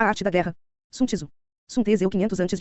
A arte da guerra. Sun Tzu. Sun Tzu 500 a.C.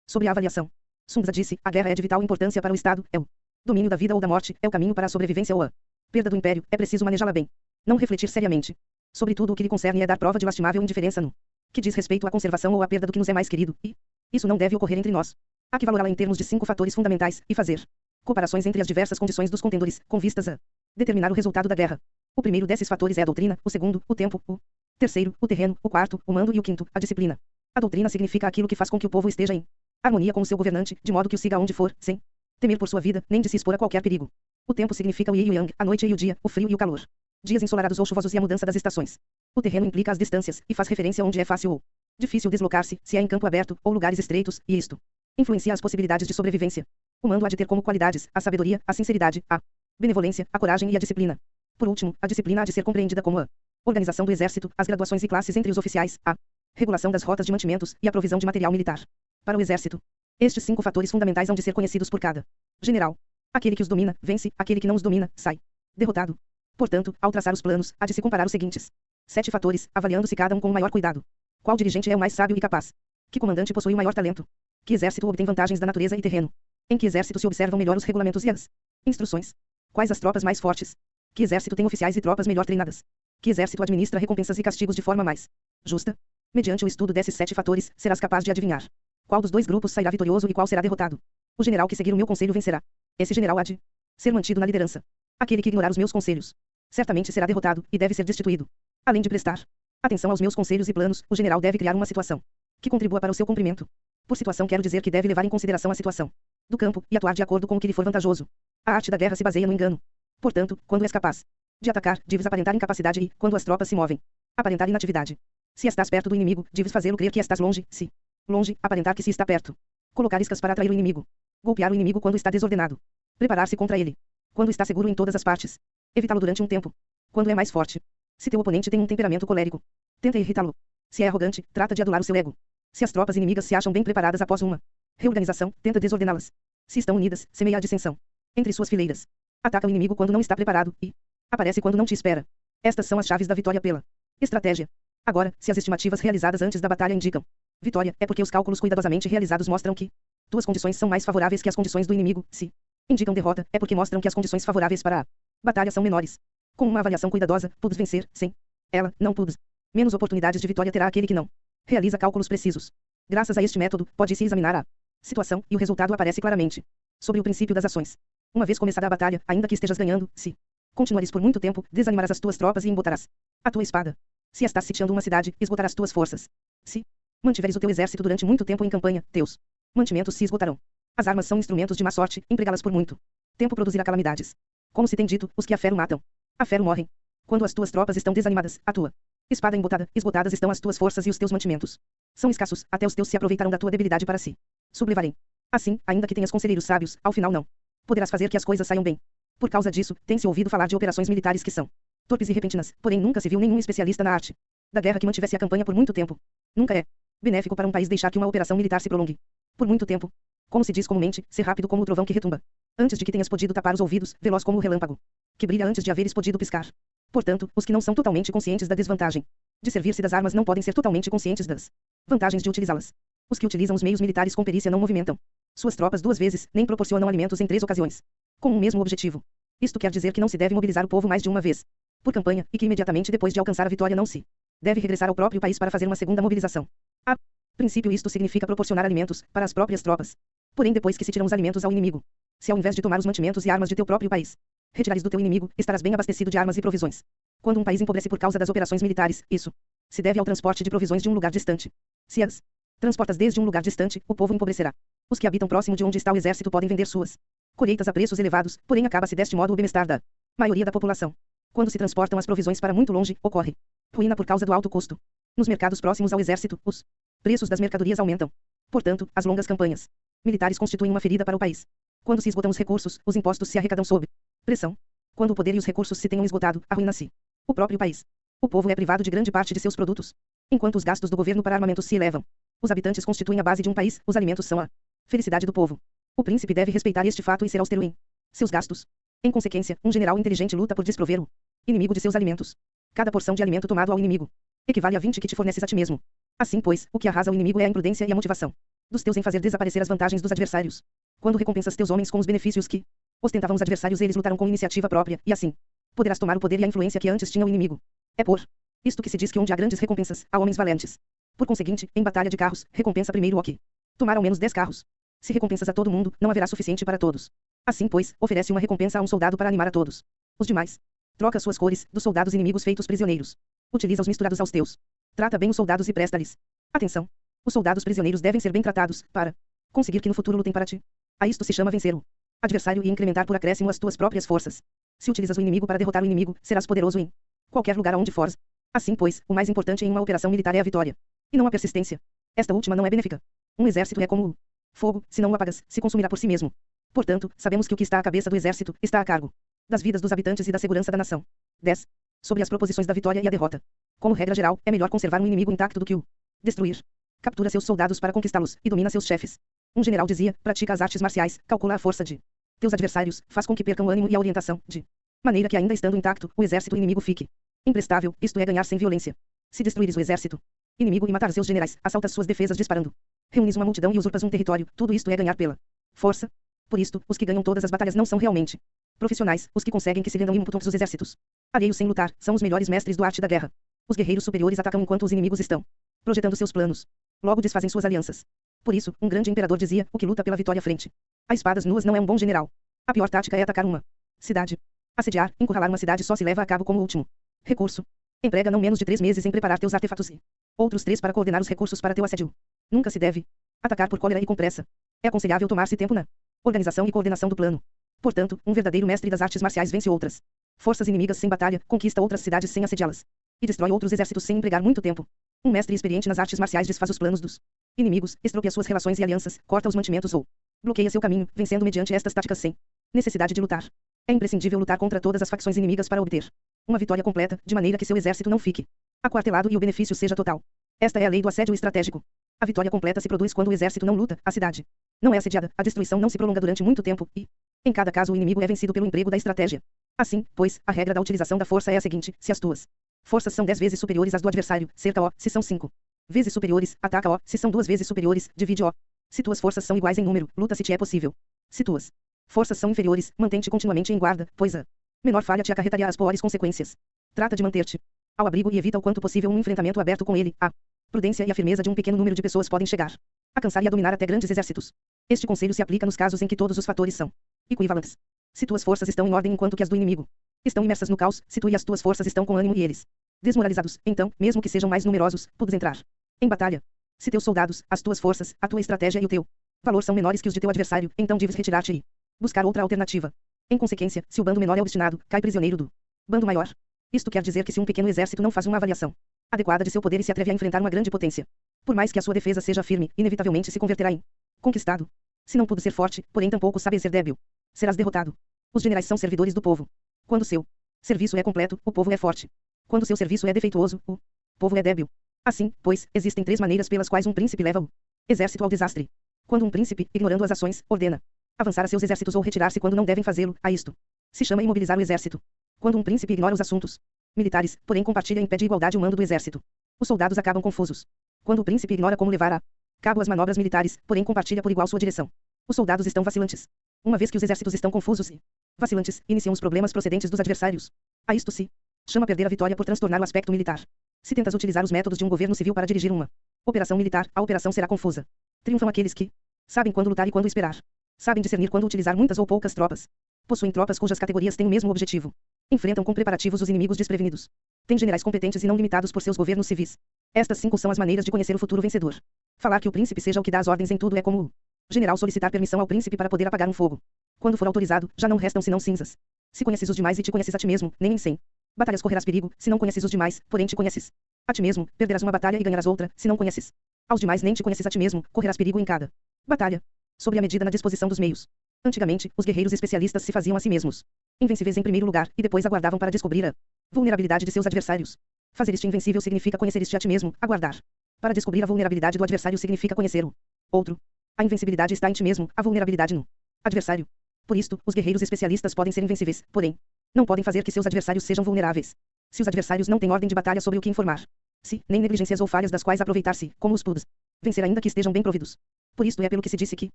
Sobre a avaliação. Sun Tzu disse, a guerra é de vital importância para o Estado, é o domínio da vida ou da morte, é o caminho para a sobrevivência ou a perda do império, é preciso manejá-la bem. Não refletir seriamente. Sobretudo o que lhe concerne é dar prova de lastimável indiferença no que diz respeito à conservação ou à perda do que nos é mais querido, e isso não deve ocorrer entre nós. Há que valorá-la em termos de 5 fatores fundamentais, e fazer comparações entre as diversas condições dos contendores, com vistas a determinar o resultado da guerra. O primeiro desses fatores é a doutrina, o segundo, o tempo, o terceiro, o terreno, o quarto, o mando e o quinto, a disciplina. A doutrina significa aquilo que faz com que o povo esteja em harmonia com o seu governante, de modo que o siga onde for, sem temer por sua vida, nem de se expor a qualquer perigo. O tempo significa o yin e o yang, a noite e o dia, o frio e o calor. Dias ensolarados ou chuvosos e a mudança das estações. O terreno implica as distâncias, e faz referência onde é fácil ou difícil deslocar-se, se é em campo aberto, ou lugares estreitos, e isto influencia as possibilidades de sobrevivência. O mando há de ter como qualidades, a sabedoria, a sinceridade, a benevolência, a coragem e a disciplina. Por último, a disciplina há de ser compreendida como a organização do exército, as graduações e classes entre os oficiais, a regulação das rotas de mantimentos, e a provisão de material militar. Para o exército, estes 5 fatores fundamentais hão de ser conhecidos por cada general. Aquele que os domina, vence, aquele que não os domina, sai derrotado. Portanto, ao traçar os planos, há de se comparar os seguintes 7 fatores, avaliando-se cada um com o maior cuidado. Qual dirigente é o mais sábio e capaz? Que comandante possui o maior talento? Que exército obtém vantagens da natureza e terreno? Em que exército se observam melhor os regulamentos e as instruções? Quais as tropas mais fortes? Que exército tem oficiais e tropas melhor treinadas? Que exército administra recompensas e castigos de forma mais justa? Mediante o estudo desses 7 fatores, serás capaz de adivinhar qual dos 2 grupos sairá vitorioso e qual será derrotado. O general que seguir o meu conselho vencerá. Esse general há de ser mantido na liderança. Aquele que ignorar os meus conselhos certamente será derrotado, e deve ser destituído. Além de prestar atenção aos meus conselhos e planos, o general deve criar uma situação que contribua para o seu cumprimento. Por situação quero dizer que deve levar em consideração a situação do campo, e atuar de acordo com o que lhe for vantajoso. A arte da guerra se baseia no engano. Portanto, quando és capaz de atacar, deves aparentar incapacidade e, quando as tropas se movem, aparentar inatividade. Se estás perto do inimigo, deves fazê-lo crer que estás longe, se longe, aparentar que se está perto. Colocar iscas para atrair o inimigo. Golpear o inimigo quando está desordenado. Preparar-se contra ele quando está seguro em todas as partes. Evitá-lo durante um tempo quando é mais forte. Se teu oponente tem um temperamento colérico, tenta irritá-lo. Se é arrogante, trata de adular o seu ego. Se as tropas inimigas se acham bem preparadas após uma reorganização, tenta desordená-las. Se estão unidas, semeia a dissensão entre suas fileiras. Ataca o inimigo quando não está preparado e aparece quando não te espera. Estas são as chaves da vitória pela estratégia. Agora, se as estimativas realizadas antes da batalha indicam vitória, é porque os cálculos cuidadosamente realizados mostram que tuas condições são mais favoráveis que as condições do inimigo. Se indicam derrota, é porque mostram que as condições favoráveis para a batalha são menores. Com uma avaliação cuidadosa, pudes vencer, sem ela, não pudes. Menos oportunidades de vitória terá aquele que não realiza cálculos precisos. Graças a este método, pode-se examinar a situação, e o resultado aparece claramente. Sobre o princípio das ações. Uma vez começada a batalha, ainda que estejas ganhando, se continuares por muito tempo, desanimarás as tuas tropas e embotarás a tua espada. Se estás sitiando uma cidade, esgotarás tuas forças. Se mantiveres o teu exército durante muito tempo em campanha, teus mantimentos se esgotarão. As armas são instrumentos de má sorte, empregá-las por muito tempo produzirá calamidades. Como se tem dito, os que a ferro matam, a ferro morrem. Quando as tuas tropas estão desanimadas, a tua espada embotada, esgotadas estão as tuas forças e os teus mantimentos são escassos, até os teus se aproveitarão da tua debilidade para si sublevarem. Assim, ainda que tenhas conselheiros sábios, ao final não poderás fazer que as coisas saiam bem. Por causa disso, tem-se ouvido falar de operações militares que são torpes e repentinas, porém nunca se viu nenhum especialista na arte da guerra que mantivesse a campanha por muito tempo. Nunca é benéfico para um país deixar que uma operação militar se prolongue por muito tempo. Como se diz comumente, ser rápido como o trovão que retumba, antes de que tenhas podido tapar os ouvidos, veloz como o relâmpago que brilha antes de haveres podido piscar. Portanto, os que não são totalmente conscientes da desvantagem de servir-se das armas não podem ser totalmente conscientes das vantagens de utilizá-las. Os que utilizam os meios militares com perícia não movimentam suas tropas 2 vezes, nem proporcionam alimentos em 3 ocasiões, com um mesmo objetivo. Isto quer dizer que não se deve mobilizar o povo mais de uma vez por campanha, e que imediatamente depois de alcançar a vitória não se deve regressar ao próprio país para fazer uma segunda mobilização. A princípio isto significa proporcionar alimentos para as próprias tropas. Porém depois que se tiram os alimentos ao inimigo, se ao invés de tomar os mantimentos e armas de teu próprio país, retirares do teu inimigo, estarás bem abastecido de armas e provisões. Quando um país empobrece por causa das operações militares, isso se deve ao transporte de provisões de um lugar distante. Se as transportas desde um lugar distante, o povo empobrecerá. Os que habitam próximo de onde está o exército podem vender suas colheitas a preços elevados, porém acaba-se deste modo o bem-estar da maioria da população. Quando se transportam as provisões para muito longe, ocorre ruína por causa do alto custo. Nos mercados próximos ao exército, os preços das mercadorias aumentam. Portanto, as longas campanhas militares constituem uma ferida para o país. Quando se esgotam os recursos, os impostos se arrecadam sob pressão. Quando o poder e os recursos se tenham esgotado, arruína-se o próprio país. O povo é privado de grande parte de seus produtos. Enquanto os gastos do governo para armamentos se elevam, os habitantes constituem a base de um país, os alimentos são a felicidade do povo. O príncipe deve respeitar este fato e ser austero em seus gastos. Em consequência, um general inteligente luta por desprover o inimigo de seus alimentos. Cada porção de alimento tomado ao inimigo equivale a 20 que te forneces a ti mesmo. Assim, pois, o que arrasa o inimigo é a imprudência e a motivação dos teus em fazer desaparecer as vantagens dos adversários. Quando recompensas teus homens com os benefícios que ostentavam os adversários, eles lutaram com iniciativa própria, e assim poderás tomar o poder e a influência que antes tinha o inimigo. É por isto que se diz que onde há grandes recompensas, há homens valentes. Por conseguinte, em batalha de carros, recompensa primeiro o que tomar ao menos 10 carros. Se recompensas a todo mundo, não haverá suficiente para todos. Assim, pois, oferece uma recompensa a um soldado para animar a todos os demais. Troca suas cores, dos soldados inimigos feitos prisioneiros. Utiliza-os misturados aos teus. Trata bem os soldados e presta-lhes atenção. Os soldados prisioneiros devem ser bem tratados, para conseguir que no futuro lutem para ti. A isto se chama vencer o adversário e incrementar por acréscimo as tuas próprias forças. Se utilizas o inimigo para derrotar o inimigo, serás poderoso em qualquer lugar aonde fores. Assim, pois, o mais importante em uma operação militar é a vitória, e não a persistência. Esta última não é benéfica. Um exército é como o fogo, se não o apagas, se consumirá por si mesmo. Portanto, sabemos que o que está à cabeça do exército está a cargo das vidas dos habitantes e da segurança da nação. 10. Sobre as proposições da vitória e a derrota. Como regra geral, é melhor conservar um inimigo intacto do que o destruir. Captura seus soldados para conquistá-los, e domina seus chefes. Um general dizia: pratica as artes marciais, calcula a força de teus adversários, faz com que percam o ânimo e a orientação, de maneira que, ainda estando intacto, o exército inimigo fique imprestável, isto é, ganhar sem violência. Se destruires o exército inimigo e matar seus generais, assaltas suas defesas disparando, reúnes uma multidão e usurpas um território, tudo isto é ganhar pela força. Por isto, os que ganham todas as batalhas não são realmente profissionais, os que conseguem que se rendam imputos os exércitos alheios sem lutar, são os melhores mestres do arte da guerra. Os guerreiros superiores atacam enquanto os inimigos estão projetando seus planos. Logo desfazem suas alianças. Por isso, um grande imperador dizia: o que luta pela vitória frente a espadas nuas não é um bom general. A pior tática é atacar uma cidade. Assediar, encurralar uma cidade só se leva a cabo como último recurso. Emprega não menos de 3 meses em preparar teus artefatos e outros 3 para coordenar os recursos para teu assédio. Nunca se deve atacar por cólera e com pressa. É aconselhável tomar-se tempo na organização e coordenação do plano. Portanto, um verdadeiro mestre das artes marciais vence outras forças inimigas sem batalha, conquista outras cidades sem assediá-las, e destrói outros exércitos sem empregar muito tempo. Um mestre experiente nas artes marciais desfaz os planos dos inimigos, estropia suas relações e alianças, corta os mantimentos ou bloqueia seu caminho, vencendo mediante estas táticas sem necessidade de lutar. É imprescindível lutar contra todas as facções inimigas para obter uma vitória completa, de maneira que seu exército não fique aquartelado e o benefício seja total. Esta é a lei do assédio estratégico. A vitória completa se produz quando o exército não luta, a cidade não é assediada, a destruição não se prolonga durante muito tempo e, em cada caso, o inimigo é vencido pelo emprego da estratégia. Assim, pois, a regra da utilização da força é a seguinte: se as tuas forças são 10 vezes superiores às do adversário, cerca-o; se são 5 vezes superiores, ataca-o; se são 2 vezes superiores, divide-o. Se tuas forças são iguais em número, luta se te é possível. Se tuas forças são inferiores, mantém-te continuamente em guarda, pois a menor falha te acarretaria as piores consequências. Trata de manter-te ao abrigo e evita o quanto possível um enfrentamento aberto com ele. A prudência e a firmeza de um pequeno número de pessoas podem chegar a cansar e a dominar até grandes exércitos. Este conselho se aplica nos casos em que todos os fatores são equivalentes. Se tuas forças estão em ordem enquanto que as do inimigo estão imersas no caos, se tu e as tuas forças estão com ânimo e eles desmoralizados, então, mesmo que sejam mais numerosos, podes entrar em batalha. Se teus soldados, as tuas forças, a tua estratégia e o teu valor são menores que os de teu adversário, então deves retirar-te e buscar outra alternativa. Em consequência, se o bando menor é obstinado, cai prisioneiro do bando maior. Isto quer dizer que se um pequeno exército não faz uma avaliação adequada de seu poder e se atreve a enfrentar uma grande potência, por mais que a sua defesa seja firme, inevitavelmente se converterá em conquistado. Se não puder ser forte, porém tampouco sabe ser débil, serás derrotado. Os generais são servidores do povo. Quando seu serviço é completo, o povo é forte. Quando seu serviço é defeituoso, o povo é débil. Assim, pois, existem 3 maneiras pelas quais um príncipe leva o exército ao desastre. Quando um príncipe, ignorando as ações, ordena avançar a seus exércitos ou retirar-se quando não devem fazê-lo, a isto se chama imobilizar o exército. Quando um príncipe ignora os assuntos militares, porém compartilha em pé de igualdade o mando do exército, os soldados acabam confusos. Quando o príncipe ignora como levar a cabo as manobras militares, porém compartilha por igual sua direção, os soldados estão vacilantes. Uma vez que os exércitos estão confusos e vacilantes, iniciam os problemas procedentes dos adversários. A isto se chama perder a vitória por transtornar o aspecto militar. Se tentas utilizar os métodos de um governo civil para dirigir uma operação militar, a operação será confusa. Triunfam aqueles que sabem quando lutar e quando esperar. Sabem discernir quando utilizar muitas ou poucas tropas. Possuem tropas cujas categorias têm o mesmo objetivo. Enfrentam com preparativos os inimigos desprevenidos. Têm generais competentes e não limitados por seus governos civis. Estas 5 são as maneiras de conhecer o futuro vencedor. Falar que o príncipe seja o que dá as ordens em tudo é como o general solicitar permissão ao príncipe para poder apagar um fogo. Quando for autorizado, já não restam senão cinzas. Se conheces os demais e te conheces a ti mesmo, nem em 100 batalhas correrás perigo, se não conheces os demais, porém te conheces a ti mesmo, perderás uma batalha e ganharás outra, se não conheces aos demais nem te conheces a ti mesmo, correrás perigo em cada batalha. Sobre a medida na disposição dos meios. Antigamente, os guerreiros especialistas se faziam a si mesmos invencíveis em primeiro lugar, e depois aguardavam para descobrir a vulnerabilidade de seus adversários. Fazer isto invencível significa conhecer isto a ti mesmo, aguardar para descobrir a vulnerabilidade do adversário significa conhecer o outro. A invencibilidade está em ti mesmo, a vulnerabilidade no adversário. Por isto, os guerreiros especialistas podem ser invencíveis, porém, não podem fazer que seus adversários sejam vulneráveis. Se os adversários não têm ordem de batalha sobre o que informar, Se, nem negligências ou falhas das quais aproveitar-se, como os pudos. Vencer ainda que estejam bem providos. Por isto é pelo que se disse que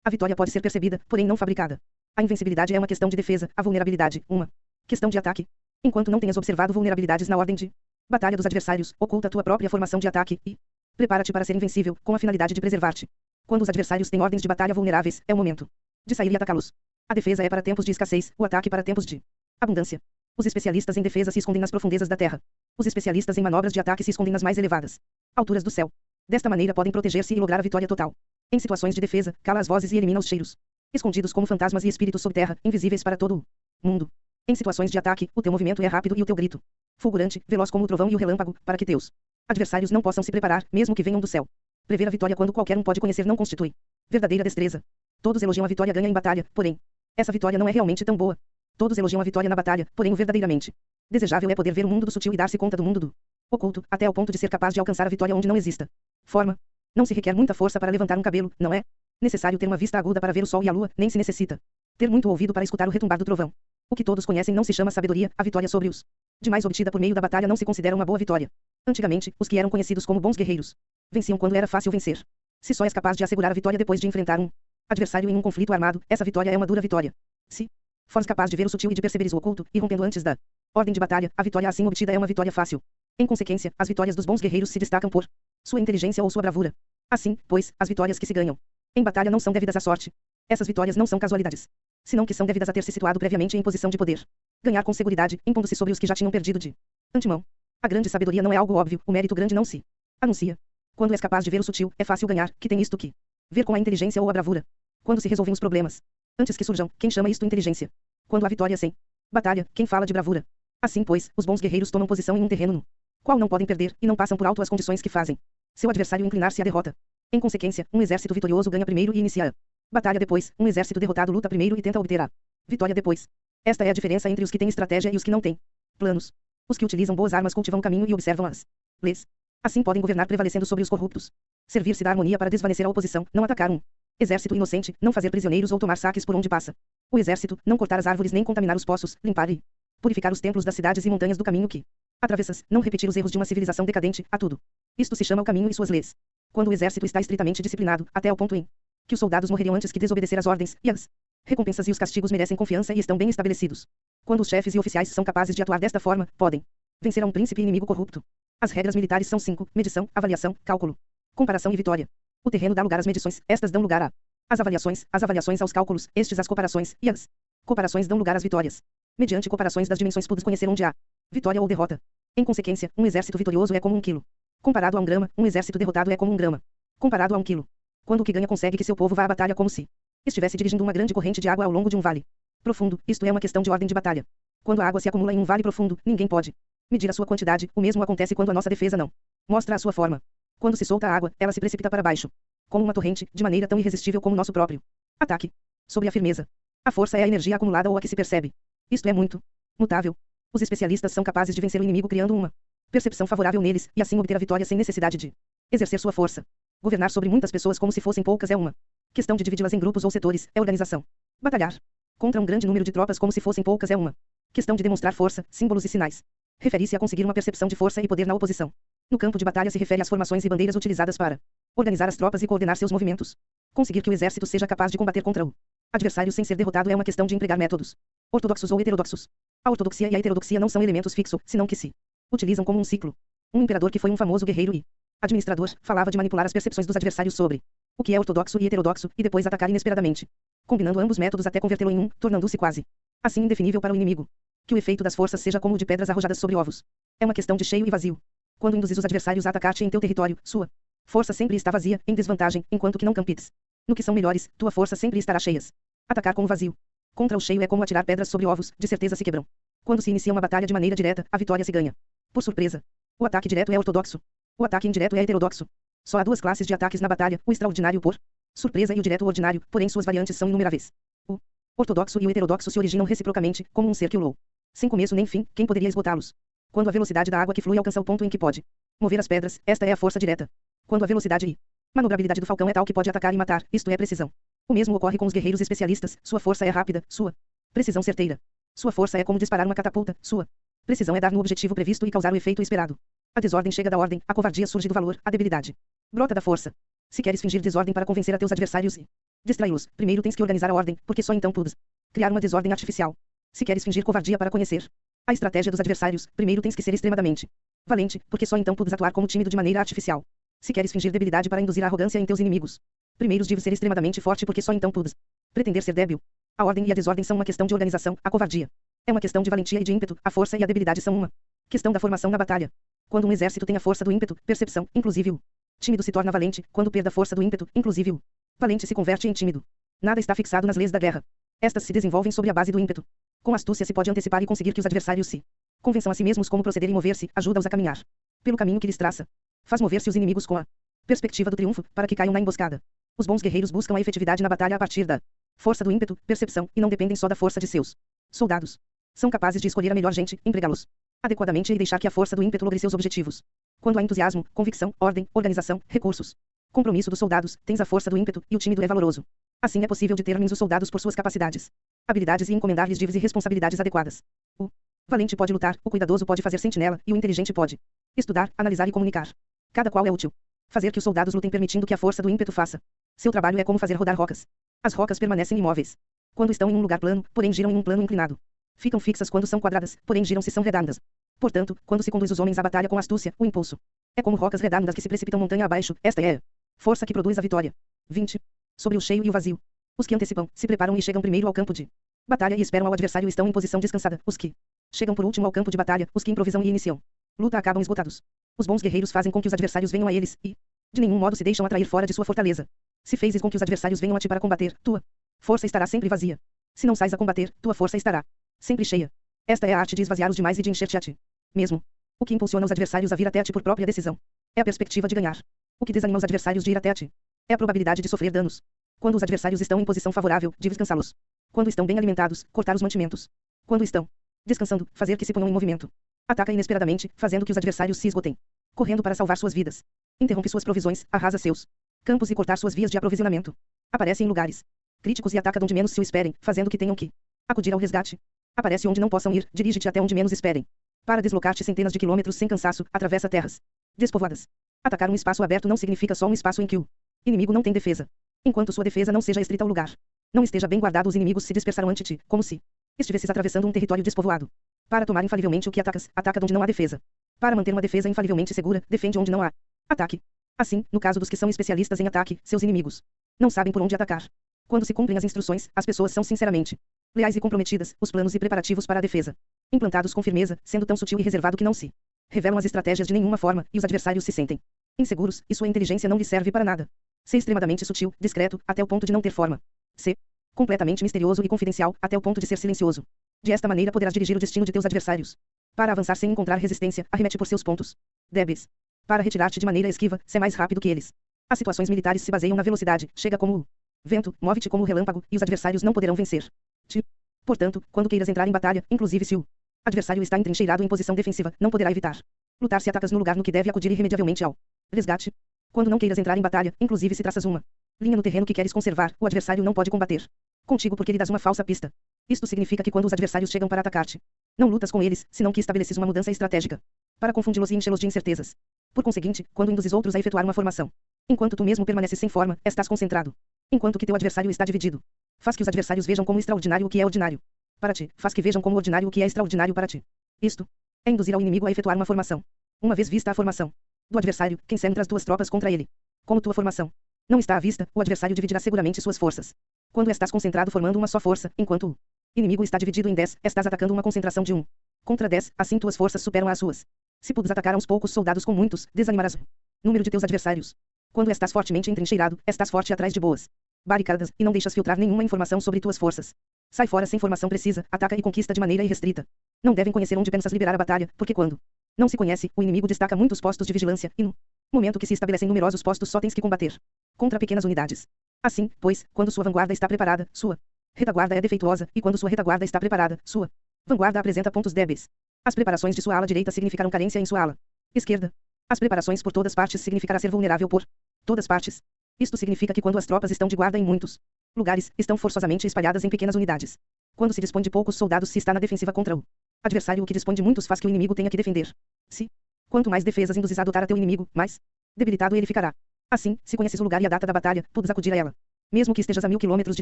a vitória pode ser percebida, porém não fabricada. A invencibilidade é uma questão de defesa, a vulnerabilidade, uma questão de ataque. Enquanto não tenhas observado vulnerabilidades na ordem de batalha dos adversários, oculta tua própria formação de ataque e prepara-te para ser invencível, com a finalidade de preservar-te. Quando os adversários têm ordens de batalha vulneráveis, é o momento de sair e atacá-los. A defesa é para tempos de escassez, o ataque para tempos de abundância. Os especialistas em defesa se escondem nas profundezas da terra. Os especialistas em manobras de ataque se escondem nas mais elevadas alturas do céu. Desta maneira podem proteger-se e lograr a vitória total. Em situações de defesa, cala as vozes e elimina os cheiros. Escondidos como fantasmas e espíritos sob terra, invisíveis para todo o mundo. Em situações de ataque, o teu movimento é rápido e o teu grito fulgurante, veloz como o trovão e o relâmpago, para que teus adversários não possam se preparar, mesmo que venham do céu. Prever a vitória quando qualquer um pode conhecer não constitui verdadeira destreza. Todos elogiam a vitória ganha em batalha, porém, essa vitória não é realmente tão boa. Todos elogiam a vitória na batalha, porém o verdadeiramente desejável é poder ver o mundo do sutil e dar-se conta do mundo do oculto, até ao ponto de ser capaz de alcançar a vitória onde não exista forma. Não se requer muita força para levantar um cabelo, não é necessário ter uma vista aguda para ver o sol e a lua, nem se necessita ter muito ouvido para escutar o retumbar do trovão. O que todos conhecem não se chama sabedoria, a vitória sobre os demais obtida por meio da batalha não se considera uma boa vitória. Antigamente, os que eram conhecidos como bons guerreiros venciam quando era fácil vencer. Se só és capaz de assegurar a vitória depois de enfrentar um adversário em um conflito armado, essa vitória é uma dura vitória. Se fores capaz de ver o sutil e de perceberes o oculto, e rompendo antes da ordem de batalha, a vitória assim obtida é uma vitória fácil. Em consequência, as vitórias dos bons guerreiros se destacam por sua inteligência ou sua bravura. Assim, pois, as vitórias que se ganham em batalha não são devidas à sorte. Essas vitórias não são casualidades, senão que são devidas a ter se situado previamente em posição de poder. Ganhar com seguridade, impondo-se sobre os que já tinham perdido de antemão. A grande sabedoria não é algo óbvio, o mérito grande não se anuncia. Quando és capaz de ver o sutil, é fácil ganhar, que tem isto que ver com a inteligência ou a bravura. Quando se resolvem os problemas, antes que surjam, quem chama isto inteligência? Quando há vitória sem batalha, quem fala de bravura? Assim, pois, os bons guerreiros tomam posição em um terreno no qual não podem perder, e não passam por alto as condições que fazem seu adversário inclinar-se à derrota. Em consequência, um exército vitorioso ganha primeiro e inicia a batalha depois, um exército derrotado luta primeiro e tenta obter a vitória depois. Esta é a diferença entre os que têm estratégia e os que não têm planos. Os que utilizam boas armas cultivam o caminho e observam as leis. Assim podem governar prevalecendo sobre os corruptos. Servir-se da harmonia para desvanecer a oposição, não atacar um exército inocente, não fazer prisioneiros ou tomar saques por onde passa o exército, não cortar as árvores nem contaminar os poços, limpar e purificar os templos das cidades e montanhas do caminho que atravessas, não repetir os erros de uma civilização decadente, a tudo. Isto se chama o caminho e suas leis. Quando o exército está estritamente disciplinado, até ao ponto em que os soldados morreriam antes que desobedecer as ordens, e as recompensas e os castigos merecem confiança e estão bem estabelecidos. Quando os chefes e oficiais são capazes de atuar desta forma, podem vencer a um príncipe inimigo corrupto. As regras militares são 5: medição, avaliação, cálculo, comparação e vitória. O terreno dá lugar às medições, estas dão lugar às avaliações, as avaliações aos cálculos, estes às comparações, e as comparações dão lugar às vitórias. Mediante comparações das dimensões pudes conhecer onde há vitória ou derrota. Em consequência, um exército vitorioso é como 1 quilo. Comparado a 1 grama, um exército derrotado é como 1 grama. Comparado a 1 quilo. Quando o que ganha consegue que seu povo vá à batalha como se estivesse dirigindo uma grande corrente de água ao longo de um vale profundo, isto é uma questão de ordem de batalha. Quando a água se acumula em um vale profundo, ninguém pode medir a sua quantidade, o mesmo acontece quando a nossa defesa não mostra a sua forma. Quando se solta a água, ela se precipita para baixo, como uma torrente, de maneira tão irresistível como nosso próprio ataque. Sobre a firmeza. A força é a energia acumulada ou a que se percebe. Isto é muito mutável. Os especialistas são capazes de vencer o inimigo criando uma percepção favorável neles, e assim obter a vitória sem necessidade de exercer sua força. Governar sobre muitas pessoas como se fossem poucas é uma questão de dividi-las em grupos ou setores, é organização. Batalhar contra um grande número de tropas como se fossem poucas é uma questão de demonstrar força, símbolos e sinais. Refere-se a conseguir uma percepção de força e poder na oposição. No campo de batalha se refere às formações e bandeiras utilizadas para organizar as tropas e coordenar seus movimentos. Conseguir que o exército seja capaz de combater contra o adversário sem ser derrotado é uma questão de empregar métodos ortodoxos ou heterodoxos. A ortodoxia e a heterodoxia não são elementos fixos, senão que se utilizam como um ciclo. Um imperador que foi um famoso guerreiro e administrador falava de manipular as percepções dos adversários sobre o que é ortodoxo e heterodoxo, e depois atacar inesperadamente, combinando ambos métodos até convertê-lo em um, tornando-se quase assim indefinível para o inimigo. Que o efeito das forças seja como o de pedras arrojadas sobre ovos. É uma questão de cheio e vazio. Quando induzis os adversários a atacar-te em teu território, sua força sempre está vazia, em desvantagem, enquanto que não campites no que são melhores, tua força sempre estará cheias. Atacar com o vazio contra o cheio é como atirar pedras sobre ovos, de certeza se quebram. Quando se inicia uma batalha de maneira direta, a vitória se ganha por surpresa. O ataque direto é ortodoxo. O ataque indireto é heterodoxo. Só há 2 classes de ataques na batalha, o extraordinário por surpresa e o direto ordinário, porém suas variantes são inumeráveis. O ortodoxo e o heterodoxo se originam reciprocamente, como um círculo. Sem começo nem fim, quem poderia esgotá-los? Quando a velocidade da água que flui alcança o ponto em que pode mover as pedras, esta é a força direta. Quando a velocidade e manobrabilidade do falcão é tal que pode atacar e matar, isto é precisão. O mesmo ocorre com os guerreiros especialistas, sua força é rápida, sua precisão certeira. Sua força é como disparar uma catapulta, sua precisão é dar no objetivo previsto e causar o efeito esperado. A desordem chega da ordem, a covardia surge do valor, a debilidade brota da força. Se queres fingir desordem para convencer a teus adversários e distraí-los, primeiro tens que organizar a ordem, porque só então podes criar uma desordem artificial. Se queres fingir covardia para conhecer a estratégia dos adversários, primeiro tens que ser extremadamente valente, porque só então podes atuar como tímido de maneira artificial. Se queres fingir debilidade para induzir a arrogância em teus inimigos, primeiro deves ser extremamente forte, porque só então podes pretender ser débil. A ordem e a desordem são uma questão de organização, a covardia é uma questão de valentia e de ímpeto, a força e a debilidade são uma questão da formação na batalha. Quando um exército tem a força do ímpeto, percepção, inclusive o tímido se torna valente, quando perde a força do ímpeto, inclusive o valente se converte em tímido. Nada está fixado nas leis da guerra. Estas se desenvolvem sobre a base do ímpeto. Com astúcia se pode antecipar e conseguir que os adversários se convençam a si mesmos como proceder e mover-se, ajuda-os a caminhar pelo caminho que lhes traça. Faz mover-se os inimigos com a perspectiva do triunfo, para que caiam na emboscada. Os bons guerreiros buscam a efetividade na batalha a partir da força do ímpeto, percepção, e não dependem só da força de seus soldados. São capazes de escolher a melhor gente, empregá-los adequadamente e deixar que a força do ímpeto logre seus objetivos. Quando há entusiasmo, convicção, ordem, organização, recursos, compromisso dos soldados, tens a força do ímpeto, e o tímido é valoroso. Assim é possível determinar os soldados por suas capacidades, habilidades e encomendar-lhes deveres e responsabilidades adequadas. O valente pode lutar, o cuidadoso pode fazer sentinela, e o inteligente pode estudar, analisar e comunicar. Cada qual é útil. Fazer que os soldados lutem permitindo que a força do ímpeto faça seu trabalho é como fazer rodar rocas. As rocas permanecem imóveis quando estão em um lugar plano, porém giram em um plano inclinado. Ficam fixas quando são quadradas, porém giram se são redandas. Portanto, quando se conduz os homens à batalha com astúcia, o impulso é como rocas redondas que se precipitam montanha abaixo. Esta é a força que produz a vitória. 20. Sobre o cheio e o vazio. Os que antecipam, se preparam e chegam primeiro ao campo de batalha e esperam ao adversário estão em posição descansada. Os que chegam por último ao campo de batalha, os que improvisam e iniciam luta acabam esgotados. Os bons guerreiros fazem com que os adversários venham a eles e de nenhum modo se deixam atrair fora de sua fortaleza. Se fazes com que os adversários venham a ti para combater, tua força estará sempre vazia. Se não sais a combater, tua força estará sempre cheia. Esta é a arte de esvaziar os demais e de encher-te a ti mesmo. O que impulsiona os adversários a vir até a ti por própria decisão é a perspectiva de ganhar. O que desanima os adversários de ir até a ti é a probabilidade de sofrer danos. Quando os adversários estão em posição favorável, deves cansá-los. Quando estão bem alimentados, cortar os mantimentos. Quando estão descansando, fazer que se ponham em movimento. Ataca inesperadamente, fazendo que os adversários se esgotem, correndo para salvar suas vidas. Interrompe suas provisões, arrasa seus campos e cortar suas vias de aprovisionamento. Aparece em lugares críticos e ataca onde menos se o esperem, fazendo que tenham que acudir ao resgate. Aparece onde não possam ir, dirige-te até onde menos esperem. Para deslocar-te centenas de quilômetros sem cansaço, atravessa terras despovoadas. Atacar um espaço aberto não significa só um espaço em que o inimigo não tem defesa. Enquanto sua defesa não seja estrita ao lugar, não esteja bem guardado, os inimigos se dispersarão ante ti, como se estivesses atravessando um território despovoado. Para tomar infalivelmente o que atacas, ataca onde não há defesa. Para manter uma defesa infalivelmente segura, defende onde não há ataque. Assim, no caso dos que são especialistas em ataque, seus inimigos não sabem por onde atacar. Quando se cumprem as instruções, as pessoas são sinceramente leais e comprometidas, os planos e preparativos para a defesa implantados com firmeza, sendo tão sutil e reservado que não se revelam as estratégias de nenhuma forma, e os adversários se sentem inseguros, e sua inteligência não lhes serve para nada. C. Extremamente sutil, discreto, até o ponto de não ter forma. C. Completamente misterioso e confidencial, até o ponto de ser silencioso. De esta maneira poderás dirigir o destino de teus adversários. Para avançar sem encontrar resistência, arremete por seus pontos débeis. Para retirar-te de maneira esquiva, sé mais rápido que eles. As situações militares se baseiam na velocidade, chega como o vento, move-te como o relâmpago, e os adversários não poderão vencer-te. Portanto, quando queiras entrar em batalha, inclusive se o adversário está entrincheirado em posição defensiva, não poderá evitar lutar se atacas no lugar no que deve acudir irremediavelmente ao resgate. Quando não queiras entrar em batalha, inclusive se traças uma linha no terreno que queres conservar, o adversário não pode combater contigo porque lhe das uma falsa pista. Isto significa que quando os adversários chegam para atacar-te, não lutas com eles, senão que estabeleces uma mudança estratégica para confundi-los e enchê-los de incertezas. Por conseguinte, quando induzes outros a efetuar uma formação, enquanto tu mesmo permaneces sem forma, estás concentrado, enquanto que teu adversário está dividido. Faz que os adversários vejam como extraordinário o que é ordinário para ti, faz que vejam como ordinário o que é extraordinário para ti. Isto é induzir ao inimigo a efetuar uma formação. Uma vez vista a formação do adversário, quem centra as tuas tropas contra ele. Como tua formação não está à vista, o adversário dividirá seguramente suas forças. Quando estás concentrado formando uma só força, enquanto o inimigo está dividido em 10, estás atacando uma concentração de 1 contra 10, assim tuas forças superam as suas. Se pudes atacar a uns poucos soldados com muitos, desanimarás o número de teus adversários. Quando estás fortemente entrincheirado, estás forte atrás de boas barricadas, e não deixas filtrar nenhuma informação sobre tuas forças. Sai fora sem formação precisa, ataca e conquista de maneira irrestrita. Não devem conhecer onde pensas liberar a batalha, porque quando não se conhece, o inimigo destaca muitos postos de vigilância, e no momento que se estabelecem numerosos postos só tens que combater contra pequenas unidades. Assim, pois, quando sua vanguarda está preparada, sua retaguarda é defeituosa, e quando sua retaguarda está preparada, sua vanguarda apresenta pontos débeis. As preparações de sua ala direita significarão carência em sua ala esquerda. As preparações por todas partes significará ser vulnerável por todas partes. Isto significa que quando as tropas estão de guarda em muitos lugares, estão forçosamente espalhadas em pequenas unidades. Quando se dispõe de poucos soldados, se está na defensiva contra o adversário, o que dispõe de muitos faz que o inimigo tenha que defender. Se Quanto mais defesas induzis a adotar a teu inimigo, mais debilitado ele ficará. Assim, se conheces o lugar e a data da batalha, podes acudir a ela, mesmo que estejas a 1000 quilômetros de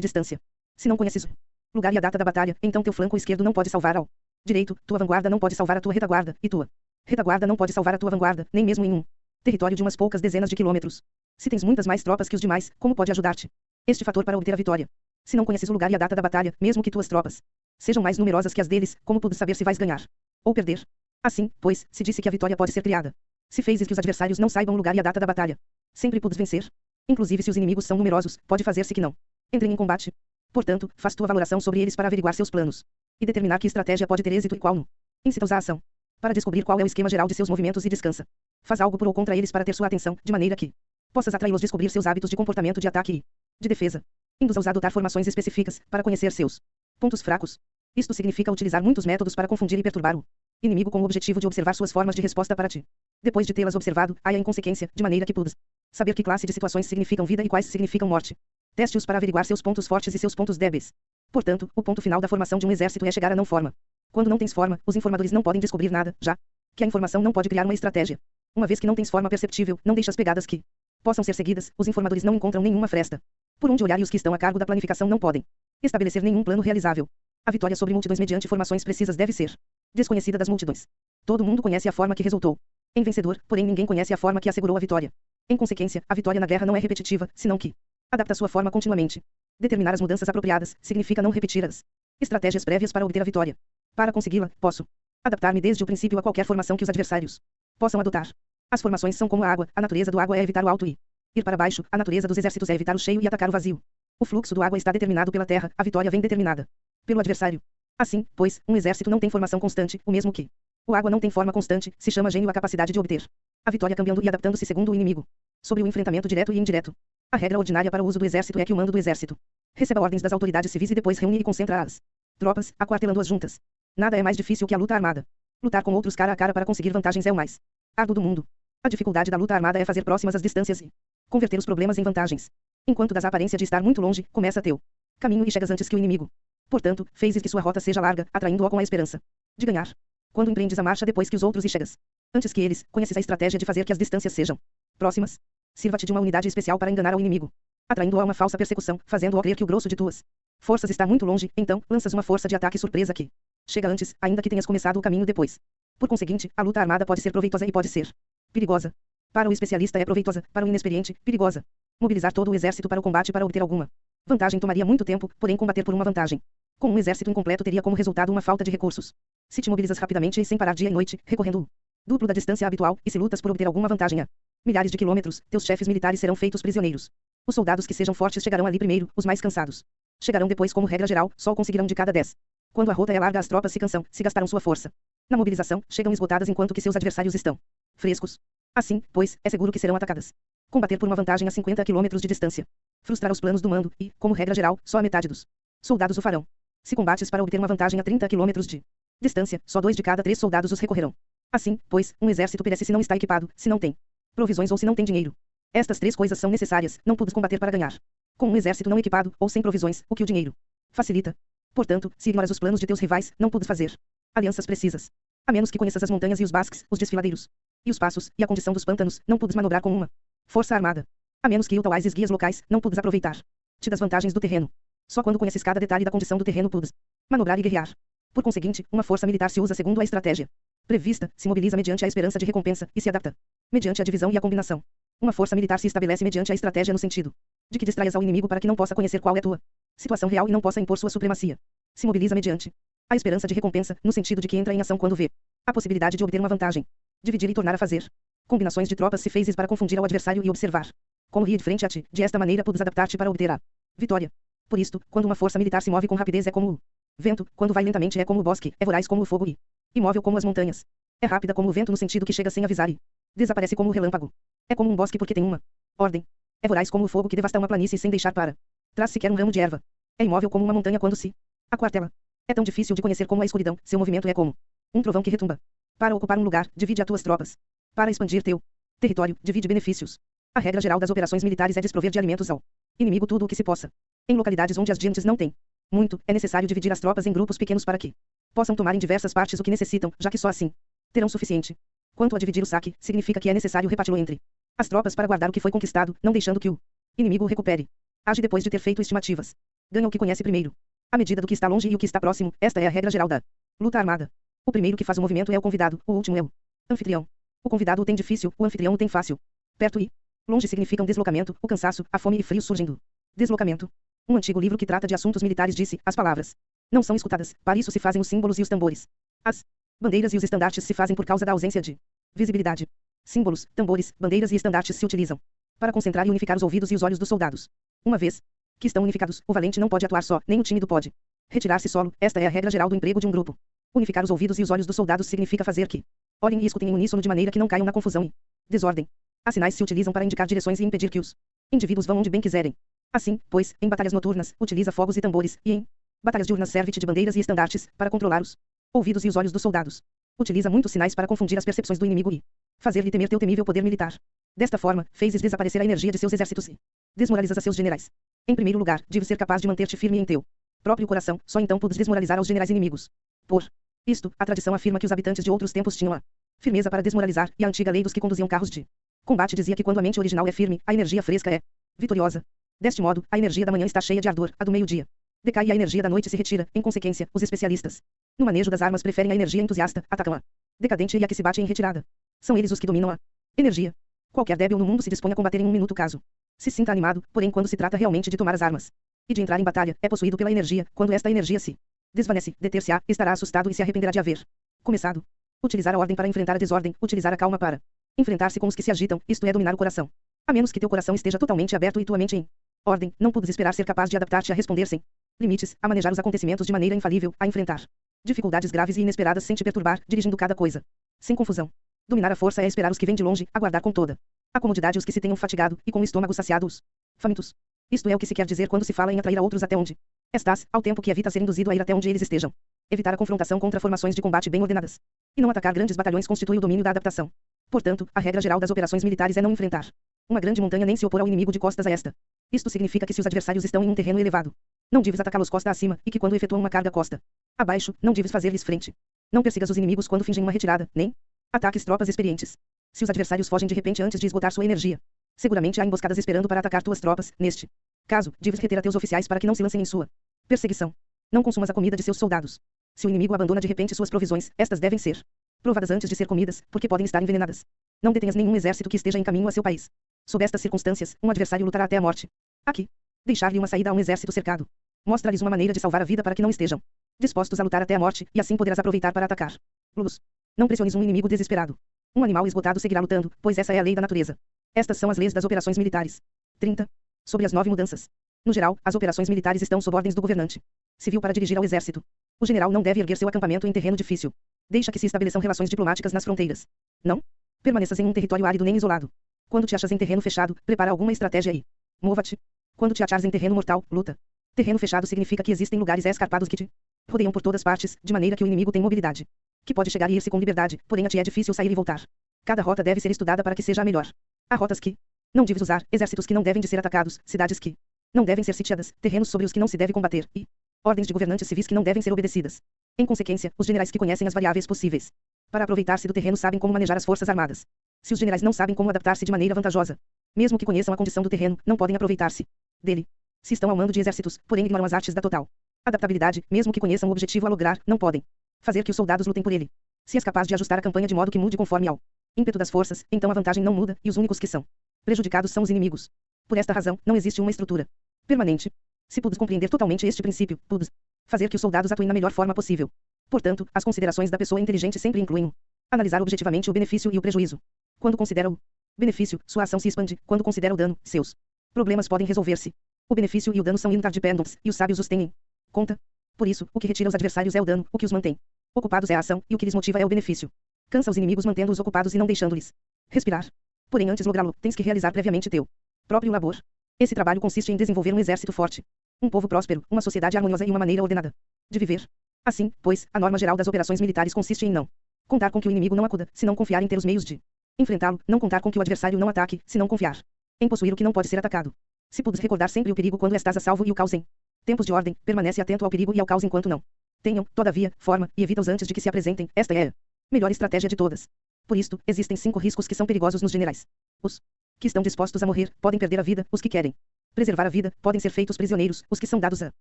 distância. Se não conheces o lugar e a data da batalha, então teu flanco esquerdo não pode salvar ao direito, tua vanguarda não pode salvar a tua retaguarda, e tua retaguarda não pode salvar a tua vanguarda, nem mesmo em um território de umas poucas dezenas de quilômetros. Se tens muitas mais tropas que os demais, como pode ajudar-te este fator para obter a vitória? Se não conheces o lugar e a data da batalha, mesmo que tuas tropas sejam mais numerosas que as deles, como podes saber se vais ganhar ou perder? Assim, pois, se disse que a vitória pode ser criada. Se fezes que os adversários não saibam o lugar e a data da batalha, sempre podes vencer. Inclusive se os inimigos são numerosos, pode fazer-se que não entrem em combate. Portanto, faz tua valoração sobre eles para averiguar seus planos e determinar que estratégia pode ter êxito e qual não. Incita-os à ação para descobrir qual é o esquema geral de seus movimentos e descansa. Faz algo por ou contra eles para ter sua atenção, de maneira que possas atraí-los, descobrir seus hábitos de comportamento de ataque e de defesa. Induza-os a adotar formações específicas para conhecer seus pontos fracos. Isto significa utilizar muitos métodos para confundir e perturbar o inimigo com o objetivo de observar suas formas de resposta para ti. Depois de tê-las observado, haja em consequência, de maneira que podes saber que classe de situações significam vida e quais significam morte. Teste-os para averiguar seus pontos fortes e seus pontos débeis. Portanto, o ponto final da formação de um exército é chegar à não forma. Quando não tens forma, os informadores não podem descobrir nada, já que a informação não pode criar uma estratégia. Uma vez que não tens forma perceptível, não deixas pegadas que possam ser seguidas, os informadores não encontram nenhuma fresta por onde olhar e os que estão a cargo da planificação não podem estabelecer nenhum plano realizável. A vitória sobre multidões mediante formações precisas deve ser desconhecida das multidões. Todo mundo conhece a forma que resultou em vencedor, porém ninguém conhece a forma que assegurou a vitória. Em consequência, a vitória na guerra não é repetitiva, senão que adapta sua forma continuamente. Determinar as mudanças apropriadas significa não repetir as estratégias prévias para obter a vitória. Para consegui-la, posso adaptar-me desde o princípio a qualquer formação que os adversários possam adotar. As formações são como a água, a natureza do água é evitar o alto e ir para baixo, a natureza dos exércitos é evitar o cheio e atacar o vazio. O fluxo do água está determinado pela terra, a vitória vem determinada pelo adversário. Assim, pois, um exército não tem formação constante, o mesmo que o água não tem forma constante, se chama gênio a capacidade de obter a vitória cambiando e adaptando-se segundo o inimigo. Sobre o enfrentamento direto e indireto. A regra ordinária para o uso do exército é que o mando do exército receba ordens das autoridades civis e depois reúne e concentra as tropas, aquartelando-as juntas. Nada é mais difícil que a luta armada. Lutar com outros cara a cara para conseguir vantagens é o mais árduo do mundo. A dificuldade da luta armada é fazer próximas as distâncias e converter os problemas em vantagens. Enquanto das a aparência de estar muito longe, começa teu caminho e chegas antes que o inimigo. Portanto, fezes que sua rota seja larga, atraindo-o com a esperança de ganhar. Quando empreendes a marcha depois que os outros e chegas antes que eles, conheces a estratégia de fazer que as distâncias sejam próximas. Sirva-te de uma unidade especial para enganar ao inimigo, atraindo-o a uma falsa persecução, fazendo-o crer que o grosso de tuas forças está muito longe, então, lanças uma força de ataque surpresa que chega antes, ainda que tenhas começado o caminho depois. Por conseguinte, a luta armada pode ser proveitosa e pode ser perigosa. Para o especialista é proveitosa, para o inexperiente, perigosa. Mobilizar todo o exército para o combate para obter alguma vantagem tomaria muito tempo, porém combater por uma vantagem com um exército incompleto teria como resultado uma falta de recursos. Se te mobilizas rapidamente e sem parar dia e noite, recorrendo o duplo da distância habitual, e se lutas por obter alguma vantagem a milhares de quilômetros, teus chefes militares serão feitos prisioneiros. Os soldados que sejam fortes chegarão ali primeiro, os mais cansados chegarão depois. Como regra geral, só o conseguirão de cada 10. Quando a rota é larga, as tropas se cansam, se gastaram sua força na mobilização, chegam esgotadas enquanto que seus adversários estão frescos. Assim, pois, é seguro que serão atacadas. Combater por uma vantagem a 50 quilômetros de distância frustrar os planos do mando e, como regra geral, só a metade dos soldados o farão. Se combates para obter uma vantagem a 30 quilômetros de distância, só 2 de cada 3 soldados os recorrerão. Assim, pois, um exército perece se não está equipado, se não tem provisões ou se não tem dinheiro. Estas 3 coisas são necessárias, não podes combater para ganhar com um exército não equipado, ou sem provisões, o que o dinheiro facilita. Portanto, se ignoras os planos de teus rivais, não podes fazer alianças precisas. A menos que conheças as montanhas e os basques, os desfiladeiros e os passos, e a condição dos pântanos, não podes manobrar com uma força armada. A menos que utilises guias locais, não podes aproveitar-te das vantagens do terreno. Só quando conheces cada detalhe da condição do terreno podes manobrar e guerrear. Por conseguinte, uma força militar se usa segundo a estratégia prevista, se mobiliza mediante a esperança de recompensa, e se adapta mediante a divisão e a combinação. Uma força militar se estabelece mediante a estratégia no sentido de que distraias ao inimigo para que não possa conhecer qual é a tua situação real e não possa impor sua supremacia. Se mobiliza mediante a esperança de recompensa, no sentido de que entra em ação quando vê a possibilidade de obter uma vantagem. Dividir e tornar a fazer combinações de tropas se fezes para confundir ao adversário e observar como ri de frente a ti. De esta maneira podes adaptar-te para obter a vitória. Por isto, quando uma força militar se move com rapidez é como o vento, quando vai lentamente é como o bosque, é voraz como o fogo e imóvel como as montanhas. É rápida como o vento no sentido que chega sem avisar e desaparece como o relâmpago. É como um bosque porque tem uma ordem. É voraz como o fogo que devasta uma planície sem deixar para trás sequer um ramo de erva. É imóvel como uma montanha quando se aquartela. É tão difícil de conhecer como a escuridão, seu movimento é como um trovão que retumba. Para ocupar um lugar, divide as tuas tropas. Para expandir teu território, divide benefícios. A regra geral das operações militares é desprover de alimentos ao inimigo tudo o que se possa. Em localidades onde as gentes não têm muito, é necessário dividir as tropas em grupos pequenos para que possam tomar em diversas partes o que necessitam, já que só assim terão suficiente Quanto a dividir o saque, significa que é necessário reparti-lo entre as tropas para guardar o que foi conquistado, não deixando que o inimigo o recupere. Age depois de ter feito estimativas. Ganha o que conhece primeiro. À medida do que está longe e o que está próximo, esta é a regra geral da luta armada. O primeiro que faz o movimento é o convidado, o último é o anfitrião. O convidado o tem difícil, o anfitrião o tem fácil. Perto e longe significam deslocamento, o cansaço, a fome e frio surgem do deslocamento. Um antigo livro que trata de assuntos militares disse: as palavras não são escutadas, para isso se fazem os símbolos e os tambores. As bandeiras e os estandartes se fazem por causa da ausência de visibilidade. Símbolos, tambores, bandeiras e estandartes se utilizam para concentrar e unificar os ouvidos e os olhos dos soldados. Uma vez que estão unificados, o valente não pode atuar só, nem o tímido pode retirar-se solo. Esta é a regra geral do emprego de um grupo. Unificar os ouvidos e os olhos dos soldados significa fazer que olhem e escutem em uníssono de maneira que não caiam na confusão e desordem. As sinais se utilizam para indicar direções e impedir que os indivíduos vão onde bem quiserem. Assim, pois, em batalhas noturnas, utiliza fogos e tambores, e em batalhas diurnas serve-te de bandeiras e estandartes, para controlar os ouvidos e os olhos dos soldados. Utiliza muitos sinais para confundir as percepções do inimigo e fazer-lhe temer teu temível poder militar. Desta forma, fezes desaparecer a energia de seus exércitos e desmoralizas a seus generais. Em primeiro lugar, deves ser capaz de manter-te firme em teu próprio coração, só então podes desmoralizar aos generais inimigos. Por isto, a tradição afirma que os habitantes de outros tempos tinham a firmeza para desmoralizar, e a antiga lei dos que conduziam carros de combate dizia que quando a mente original é firme, a energia fresca é vitoriosa. Deste modo, a energia da manhã está cheia de ardor, a do meio-dia decai e a energia da noite se retira. Em consequência, os especialistas no manejo das armas preferem a energia entusiasta, atacam a decadente e a que se bate em retirada. São eles os que dominam a energia. Qualquer débil no mundo se dispõe a combater em um minuto caso se sinta animado, porém quando se trata realmente de tomar as armas e de entrar em batalha, é possuído pela energia. Quando esta energia se desvanece, deter-se-á, estará assustado e se arrependerá de haver começado. Utilizar a ordem para enfrentar a desordem, utilizar a calma para enfrentar-se com os que se agitam, isto é dominar o coração. A menos que teu coração esteja totalmente aberto e tua mente em ordem, não podes esperar ser capaz de adaptar-te a responder sem limites, a manejar os acontecimentos de maneira infalível, a enfrentar dificuldades graves e inesperadas sem te perturbar, dirigindo cada coisa sem confusão. Dominar a força é esperar os que vêm de longe, aguardar com toda a comodidade os que se tenham fatigado, e com o estômago saciado os famintos. Isto é o que se quer dizer quando se fala em atrair a outros até onde estás, ao tempo que evita ser induzido a ir até onde eles estejam. Evitar a confrontação contra formações de combate bem ordenadas e não atacar grandes batalhões constitui o domínio da adaptação. Portanto, a regra geral das operações militares é não enfrentar uma grande montanha nem se opor ao inimigo de costas a esta. Isto significa que se os adversários estão em um terreno elevado, não deves atacá-los costa acima, e que quando efetuam uma carga costa abaixo, não deves fazer-lhes frente. Não persigas os inimigos quando fingem uma retirada, nem ataques tropas experientes. Se os adversários fogem de repente antes de esgotar sua energia, seguramente há emboscadas esperando para atacar tuas tropas. Neste caso, deves reter a teus oficiais para que não se lancem em sua perseguição. Não consumas a comida de seus soldados. Se o inimigo abandona de repente suas provisões, estas devem ser provadas antes de ser comidas, porque podem estar envenenadas. Não detenhas nenhum exército que esteja em caminho a seu país. Sob estas circunstâncias, um adversário lutará até a morte. Aqui, deixar-lhe uma saída a um exército cercado. Mostra-lhes uma maneira de salvar a vida para que não estejam dispostos a lutar até a morte, e assim poderás aproveitar para atacar. Luz. Não pressiones um inimigo desesperado. Um animal esgotado seguirá lutando, pois essa é a lei da natureza. Estas são as leis das operações militares. 30. Sobre as 9 mudanças. No geral, as operações militares estão sob ordens do governante civil para dirigir ao exército. O general não deve erguer seu acampamento em terreno difícil. Deixa que se estabeleçam relações diplomáticas nas fronteiras. Não permaneças em um território árido nem isolado. Quando te achas em terreno fechado, prepara alguma estratégia e mova-te. Quando te achares em terreno mortal, luta. Terreno fechado significa que existem lugares escarpados que te rodeiam por todas partes, de maneira que o inimigo tem mobilidade, que pode chegar e ir-se com liberdade, porém a ti é difícil sair e voltar. Cada rota deve ser estudada para que seja a melhor. Há rotas que não deves usar, exércitos que não devem de ser atacados, cidades que não devem ser sitiadas, terrenos sobre os que não se deve combater, e ordens de governantes civis que não devem ser obedecidas. Em consequência, os generais que conhecem as variáveis possíveis para aproveitar-se do terreno sabem como manejar as forças armadas. Se os generais não sabem como adaptar-se de maneira vantajosa, mesmo que conheçam a condição do terreno, não podem aproveitar-se dele. Se estão ao mando de exércitos, porém ignoram as artes da total adaptabilidade, mesmo que conheçam o objetivo a lograr, não podem fazer que os soldados lutem por ele. Se és capaz de ajustar a campanha de modo que mude conforme ao ímpeto das forças, então a vantagem não muda, e os únicos que são prejudicados são os inimigos. Por esta razão, não existe uma estrutura permanente. Se pudes compreender totalmente este princípio, pudes fazer que os soldados atuem na melhor forma possível. Portanto, as considerações da pessoa inteligente sempre incluem o analisar objetivamente o benefício e o prejuízo. Quando considera o benefício, sua ação se expande. Quando considera o dano, seus problemas podem resolver-se. O benefício e o dano são interdependentes, e os sábios os têm em conta. Por isso, o que retira os adversários é o dano, o que os mantém ocupados é a ação, e o que lhes motiva é o benefício. Cansa os inimigos mantendo-os ocupados e não deixando-lhes respirar. Porém, antes de lográ-lo, tens que realizar previamente teu próprio labor. Esse trabalho consiste em desenvolver um exército forte, um povo próspero, uma sociedade harmoniosa e uma maneira ordenada de viver. Assim, pois, a norma geral das operações militares consiste em não contar com que o inimigo não acuda, se não confiar em ter os meios de enfrentá-lo, não contar com que o adversário não ataque, se não confiar em possuir o que não pode ser atacado. Se pudes recordar sempre o perigo quando estás a salvo e o caos em tempos de ordem, permanece atento ao perigo e ao caos enquanto não tenham, todavia, forma, e evita-os antes de que se apresentem. Esta é a melhor estratégia de todas. Por isto, existem 5 riscos que são perigosos nos generais. Os que estão dispostos a morrer, podem perder a vida, os que querem preservar a vida, podem ser feitos prisioneiros, os que são dados a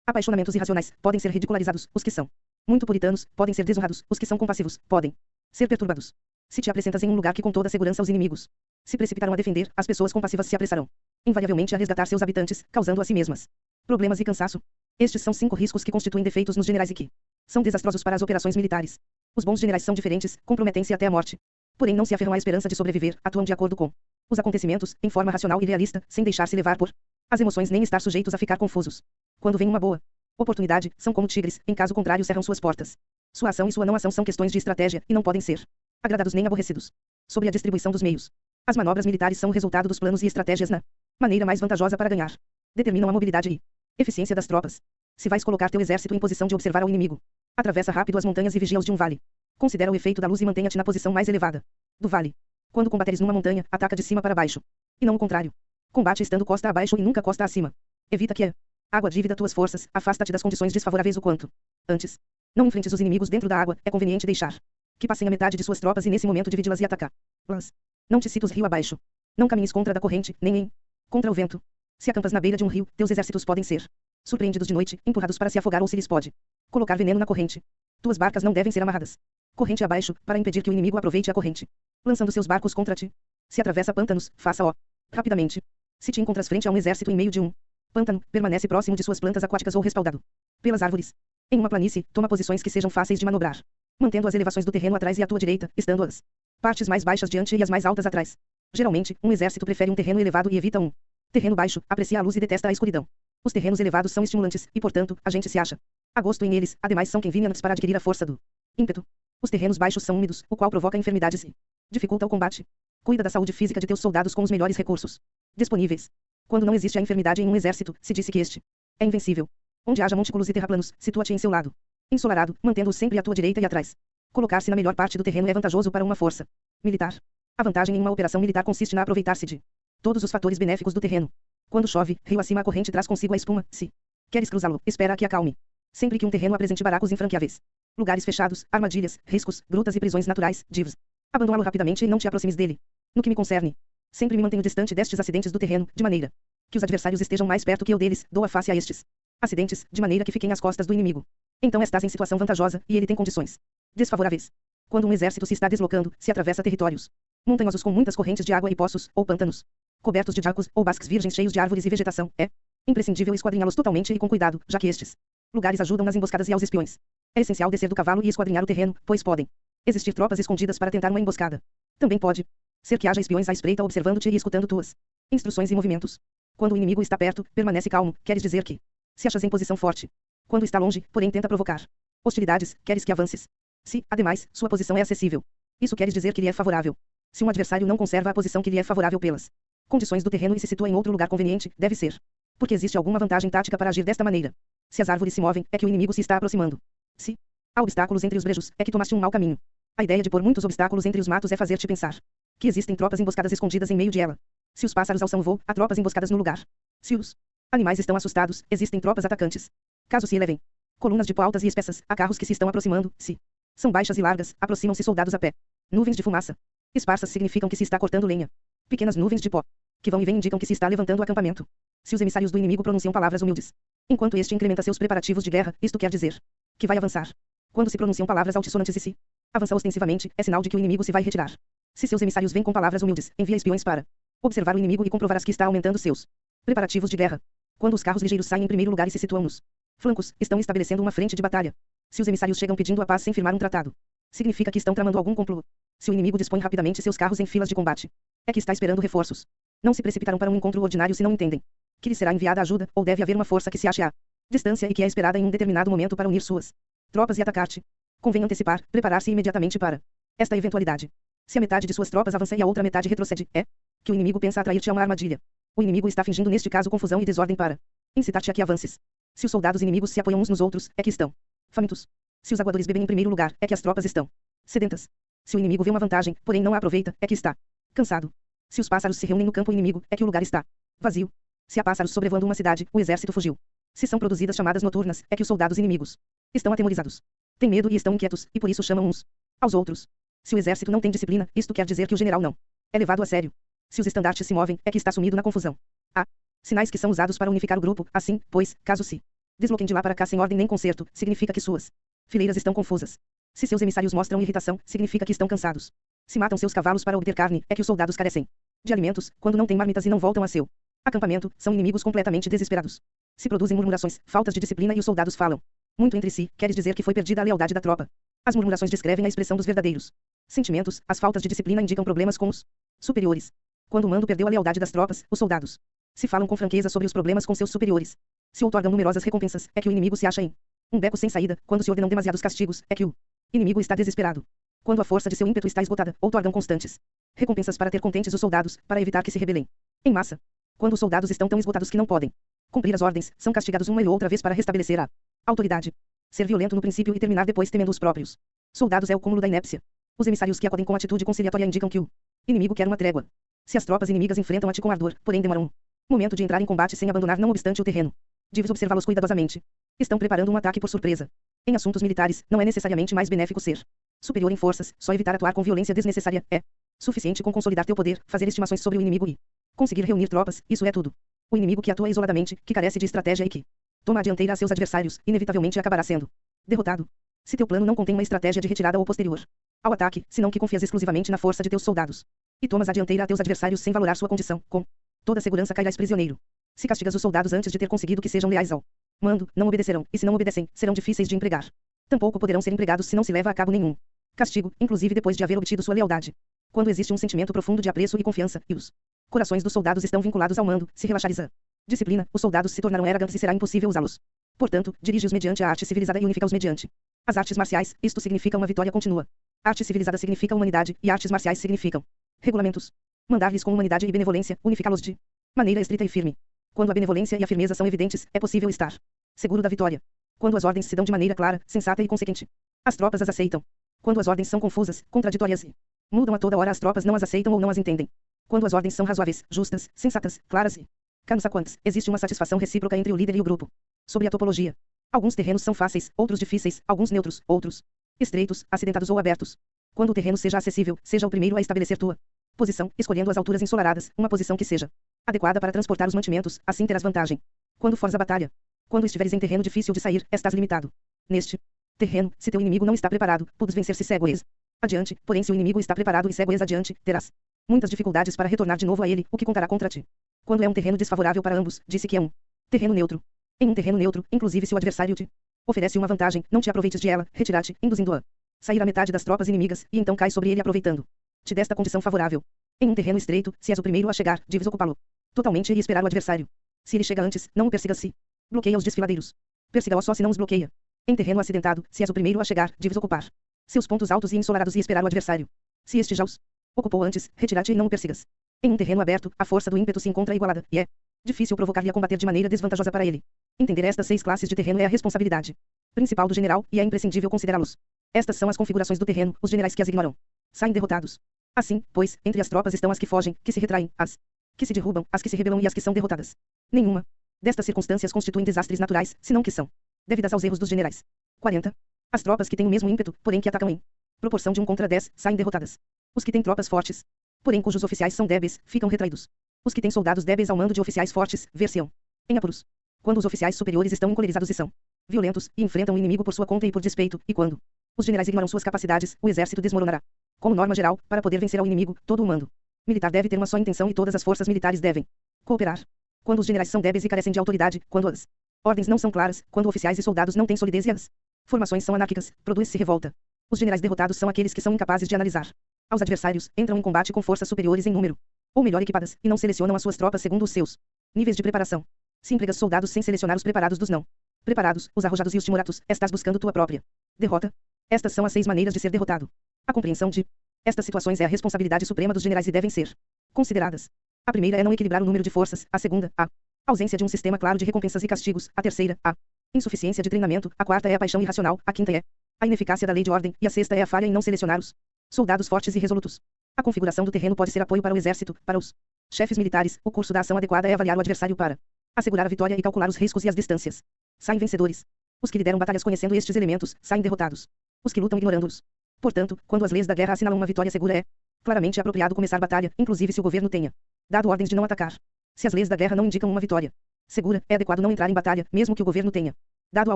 apaixonamentos irracionais, podem ser ridicularizados, os que são muito puritanos, podem ser desonrados, os que são compassivos, podem ser perturbados. Se te apresentas em um lugar que com toda segurança os inimigos se precipitarão a defender, as pessoas compassivas se apressarão invariavelmente a resgatar seus habitantes, causando a si mesmas problemas e cansaço. Estes são 5 riscos que constituem defeitos nos generais e que são desastrosos para as operações militares. Os bons generais são diferentes, comprometem-se até a morte. Porém não se aferram à esperança de sobreviver, atuam de acordo com os acontecimentos, em forma racional e realista, sem deixar-se levar por as emoções nem estar sujeitos a ficar confusos. Quando vem uma boa oportunidade, são como tigres, em caso contrário cerram suas portas. Sua ação e sua não ação são questões de estratégia, e não podem ser agradados nem aborrecidos. Sobre a distribuição dos meios. As manobras militares são o resultado dos planos e estratégias na maneira mais vantajosa para ganhar. Determinam a mobilidade e eficiência das tropas. Se vais colocar teu exército em posição de observar ao inimigo, atravessa rápido as montanhas e vigia-os de um vale. Considera o efeito da luz e mantenha-te na posição mais elevada do vale. Quando combateres numa montanha, ataca de cima para baixo. E não o contrário. Combate estando costa abaixo e nunca costa acima. Evita que a água divida tuas forças, afasta-te das condições desfavoráveis o quanto antes. Não enfrentes os inimigos dentro da água, é conveniente deixar que passem a metade de suas tropas e nesse momento dividi-las e atacá-las. Não te citos rio abaixo. Não caminhes contra da corrente, nem em contra o vento. Se acampas na beira de um rio, teus exércitos podem ser surpreendidos de noite, empurrados para se afogar ou se lhes pode colocar veneno na corrente. Tuas barcas não devem ser amarradas corrente abaixo, para impedir que o inimigo aproveite a corrente, lançando seus barcos contra ti. Se atravessa pântanos, faça-o rapidamente. Se te encontras frente a um exército em meio de um pântano, permanece próximo de suas plantas aquáticas ou respaldado pelas árvores. Em uma planície, toma posições que sejam fáceis de manobrar, mantendo as elevações do terreno atrás e à tua direita, estando as partes mais baixas diante e as mais altas atrás. Geralmente, um exército prefere um terreno elevado e evita um terreno baixo, aprecia a luz e detesta a escuridão. Os terrenos elevados são estimulantes, e portanto, a gente se acha a gosto em eles, ademais são convenientes para adquirir a força do ímpeto. Os terrenos baixos são úmidos, o qual provoca enfermidades e dificulta o combate. Cuida da saúde física de teus soldados com os melhores recursos disponíveis. Quando não existe a enfermidade em um exército, se disse que este é invencível. Onde haja montículos e terraplanos, situa-te em seu lado ensolarado, mantendo-os sempre à tua direita e atrás. Colocar-se na melhor parte do terreno é vantajoso para uma força militar. A vantagem em uma operação militar consiste na aproveitar-se de todos os fatores benéficos do terreno. Quando chove, rio acima a corrente traz consigo a espuma. Se queres cruzá-lo, espera a que acalme. Sempre que um terreno apresente barracos infranqueáveis, lugares fechados, armadilhas, riscos, grutas e prisões naturais, divs, abandoná-lo rapidamente e não te aproximes dele. No que me concerne, sempre me mantenho distante destes acidentes do terreno, de maneira que os adversários estejam mais perto que eu deles, dou a face a estes acidentes, de maneira que fiquem às costas do inimigo. Então estás em situação vantajosa, e ele tem condições desfavoráveis. Quando um exército se está deslocando, se atravessa territórios montanhosos com muitas correntes de água e poços, ou pântanos, cobertos de jacos, ou basques virgens cheios de árvores e vegetação, é imprescindível esquadrinhá-los totalmente e com cuidado, já que estes lugares ajudam nas emboscadas e aos espiões. É essencial descer do cavalo e esquadrinhar o terreno, pois podem existir tropas escondidas para tentar uma emboscada. Também pode ser que haja espiões à espreita observando-te e escutando tuas instruções e movimentos. Quando o inimigo está perto, permanece calmo, queres dizer que se achas em posição forte. Quando está longe, porém tenta provocar hostilidades, queres que avances. Se, ademais, sua posição é acessível, isso queres dizer que lhe é favorável. Se um adversário não conserva a posição que lhe é favorável pelas condições do terreno e se situa em outro lugar conveniente, deve ser porque existe alguma vantagem tática para agir desta maneira. Se as árvores se movem, é que o inimigo se está aproximando. Se há obstáculos entre os brejos, é que tomaste um mau caminho. A ideia de pôr muitos obstáculos entre os matos é fazer-te pensar que existem tropas emboscadas escondidas em meio de ela. Se os pássaros alçam voo, há tropas emboscadas no lugar. Se os animais estão assustados, existem tropas atacantes. Caso se elevem colunas de pó altas e espessas, há carros que se estão aproximando. Se são baixas e largas, aproximam-se soldados a pé. Nuvens de fumaça esparsas significam que se está cortando lenha. Pequenas nuvens de pó que vão e vêm indicam que se está levantando o acampamento. Se os emissários do inimigo pronunciam palavras humildes, enquanto este incrementa seus preparativos de guerra, isto quer dizer que vai avançar. Quando se pronunciam palavras altissonantes e se avança ostensivamente, é sinal de que o inimigo se vai retirar. Se seus emissários vêm com palavras humildes, envia espiões para observar o inimigo e comprovarás que está aumentando seus preparativos de guerra. Quando os carros ligeiros saem em primeiro lugar e se situam nos flancos, estão estabelecendo uma frente de batalha. Se os emissários chegam pedindo a paz sem firmar um tratado, significa que estão tramando algum complô. Se o inimigo dispõe rapidamente seus carros em filas de combate, é que está esperando reforços. Não se precipitarão para um encontro ordinário se não entendem que lhe será enviada ajuda, ou deve haver uma força que se ache à distância e que é esperada em um determinado momento para unir suas tropas e atacar-te. Convém antecipar, preparar-se imediatamente para esta eventualidade. Se a metade de suas tropas avança e a outra metade retrocede, é que o inimigo pensa atrair-te a uma armadilha. O inimigo está fingindo neste caso confusão e desordem para incitar-te a que avances. Se os soldados inimigos se apoiam uns nos outros, é que estão famintos. Se os aguadores bebem em primeiro lugar, é que as tropas estão sedentas. Se o inimigo vê uma vantagem, porém não a aproveita, é que está cansado. Se os pássaros se reúnem no campo inimigo, é que o lugar está vazio. Se há pássaros sobrevoando uma cidade, o exército fugiu. Se são produzidas chamadas noturnas, é que os soldados inimigos estão atemorizados. Têm medo e estão inquietos, e por isso chamam uns aos outros. Se o exército não tem disciplina, isto quer dizer que o general não é levado a sério. Se os estandartes se movem, é que está sumido na confusão. Há sinais que são usados para unificar o grupo, assim, pois, caso se desloquem de lá para cá sem ordem nem conserto, significa que suas fileiras estão confusas. Se seus emissários mostram irritação, significa que estão cansados. Se matam seus cavalos para obter carne, é que os soldados carecem de alimentos, quando não têm marmitas e não voltam a seu acampamento, são inimigos completamente desesperados. Se produzem murmurações, faltas de disciplina e os soldados falam muito entre si, queres dizer que foi perdida a lealdade da tropa. As murmurações descrevem a expressão dos verdadeiros sentimentos, as faltas de disciplina indicam problemas com os superiores. Quando o mando perdeu a lealdade das tropas, os soldados se falam com franqueza sobre os problemas com seus superiores. Se outorgam numerosas recompensas, é que o inimigo se acha em um beco sem saída. Quando se ordenam demasiados castigos, é que o inimigo está desesperado. Quando a força de seu ímpeto está esgotada, outorgam constantes recompensas para ter contentes os soldados, para evitar que se rebelem em massa. Quando os soldados estão tão esgotados que não podem cumprir as ordens, são castigados uma e outra vez para restabelecer a autoridade. Ser violento no princípio e terminar depois temendo os próprios soldados é o cúmulo da inépcia. Os emissários que acodem com atitude conciliatória indicam que o inimigo quer uma trégua. Se as tropas inimigas enfrentam-te com ardor, porém demoram um momento de entrar em combate sem abandonar não obstante o terreno, deves observá-los cuidadosamente. Estão preparando um ataque por surpresa. Em assuntos militares, não é necessariamente mais benéfico ser superior em forças, só evitar atuar com violência desnecessária é suficiente com consolidar teu poder, fazer estimações sobre o inimigo e conseguir reunir tropas, isso é tudo. O inimigo que atua isoladamente, que carece de estratégia e que toma a dianteira a seus adversários, inevitavelmente acabará sendo derrotado. Se teu plano não contém uma estratégia de retirada ou posterior ao ataque, senão que confias exclusivamente na força de teus soldados, e tomas a dianteira a teus adversários sem valorar sua condição, com toda segurança cairás prisioneiro. Se castigas os soldados antes de ter conseguido que sejam leais ao mando, não obedecerão, e se não obedecem, serão difíceis de empregar. Tampouco poderão ser empregados se não se leva a cabo nenhum castigo, inclusive depois de haver obtido sua lealdade. Quando existe um sentimento profundo de apreço e confiança, e os corações dos soldados estão vinculados ao mando, se relaxares a disciplina, os soldados se tornarão arrogantes e será impossível usá-los. Portanto, dirige-os mediante a arte civilizada e unifica-os mediante as artes marciais. Isto significa uma vitória contínua. Arte civilizada significa humanidade, e artes marciais significam regulamentos. Mandar-lhes com humanidade e benevolência, unificá-los de maneira estrita e firme. Quando a benevolência e a firmeza são evidentes, é possível estar seguro da vitória. Quando as ordens se dão de maneira clara, sensata e consequente, as tropas as aceitam. Quando as ordens são confusas, contraditórias e mudam a toda hora, as tropas não as aceitam ou não as entendem. Quando as ordens são razoáveis, justas, sensatas, claras e consequentes, existe uma satisfação recíproca entre o líder e o grupo. Sobre a topologia. Alguns terrenos são fáceis, outros difíceis, alguns neutros, outros estreitos, acidentados ou abertos. Quando o terreno seja acessível, seja o primeiro a estabelecer tua posição, escolhendo as alturas ensolaradas, uma posição que seja adequada para transportar os mantimentos, assim terás vantagem. Quando fores a batalha. Quando estiveres em terreno difícil de sair, estás limitado. Neste terreno, se teu inimigo não está preparado, podes vencer se cego és adiante, porém se o inimigo está preparado e cego és adiante, terás muitas dificuldades para retornar de novo a ele, o que contará contra ti. Quando é um terreno desfavorável para ambos, disse que é um terreno neutro. Em um terreno neutro, inclusive se o adversário te oferece uma vantagem, não te aproveites de ela, retira-te, induzindo a sair a metade das tropas inimigas, e então cai sobre ele aproveitando-te desta condição favorável. Em um terreno estreito, se és o primeiro a chegar, deves ocupá-lo totalmente e esperar o adversário. Se ele chega antes, não o persiga-se. Bloqueia os desfiladeiros. Persiga-o só se não os bloqueia. Em terreno acidentado, se és o primeiro a chegar, deves ocupar seus pontos altos e ensolarados e esperar o adversário. Se este já os ocupou antes, retira-te e não o persigas. Em um terreno aberto, a força do ímpeto se encontra igualada, e é difícil provocar-lhe a combater de maneira desvantajosa para ele. Entender estas 6 classes de terreno é a responsabilidade principal do general, e é imprescindível considerá-los. Estas são as configurações do terreno, os generais que as ignoram saem derrotados. Assim, pois, entre as tropas estão as que fogem, que se retraem, as que se derrubam, as que se rebelam e as que são derrotadas. Nenhuma destas circunstâncias constituem desastres naturais, senão que são devidas aos erros dos generais. 40. As tropas que têm o mesmo ímpeto, porém que atacam em proporção de 1 contra 10, saem derrotadas. Os que têm tropas fortes, porém cujos oficiais são débeis, ficam retraídos. Os que têm soldados débeis ao mando de oficiais fortes, ver-se-ão em apuros. Quando os oficiais superiores estão encolerizados e são violentos, e enfrentam o inimigo por sua conta e por despeito, e quando os generais ignoram suas capacidades, o exército desmoronará. Como norma geral, para poder vencer ao inimigo, todo o mando militar deve ter uma só intenção e todas as forças militares devem cooperar. Quando os generais são débeis e carecem de autoridade, quando as ordens não são claras, quando oficiais e soldados não têm solidez e as formações são anárquicas, produz-se revolta. Os generais derrotados são aqueles que são incapazes de analisar aos adversários, entram em combate com forças superiores em número, ou melhor equipadas, e não selecionam as suas tropas segundo os seus níveis de preparação. Se empregas soldados sem selecionar os preparados dos não preparados, os arrojados e os timoratos, estás buscando tua própria derrota. Estas são as 6 maneiras de ser derrotado. A compreensão de estas situações é a responsabilidade suprema dos generais e devem ser consideradas. A primeira é não equilibrar o número de forças, a segunda, a ausência de um sistema claro de recompensas e castigos, a terceira, a insuficiência de treinamento, a quarta é a paixão irracional, a quinta é a ineficácia da lei de ordem, e a sexta é a falha em não selecionar os soldados fortes e resolutos. A configuração do terreno pode ser apoio para o exército, para os chefes militares. O curso da ação adequada é avaliar o adversário para assegurar a vitória e calcular os riscos e as distâncias. Saem vencedores. Os que lideram batalhas conhecendo estes elementos, saem derrotados. Os que lutam ignorando-os Portanto, quando as leis da guerra assinalam uma vitória segura claramente apropriado começar batalha, inclusive se o governo tenha dado ordens de não atacar. Se as leis da guerra não indicam uma vitória segura, é adequado não entrar em batalha, mesmo que o governo tenha dado a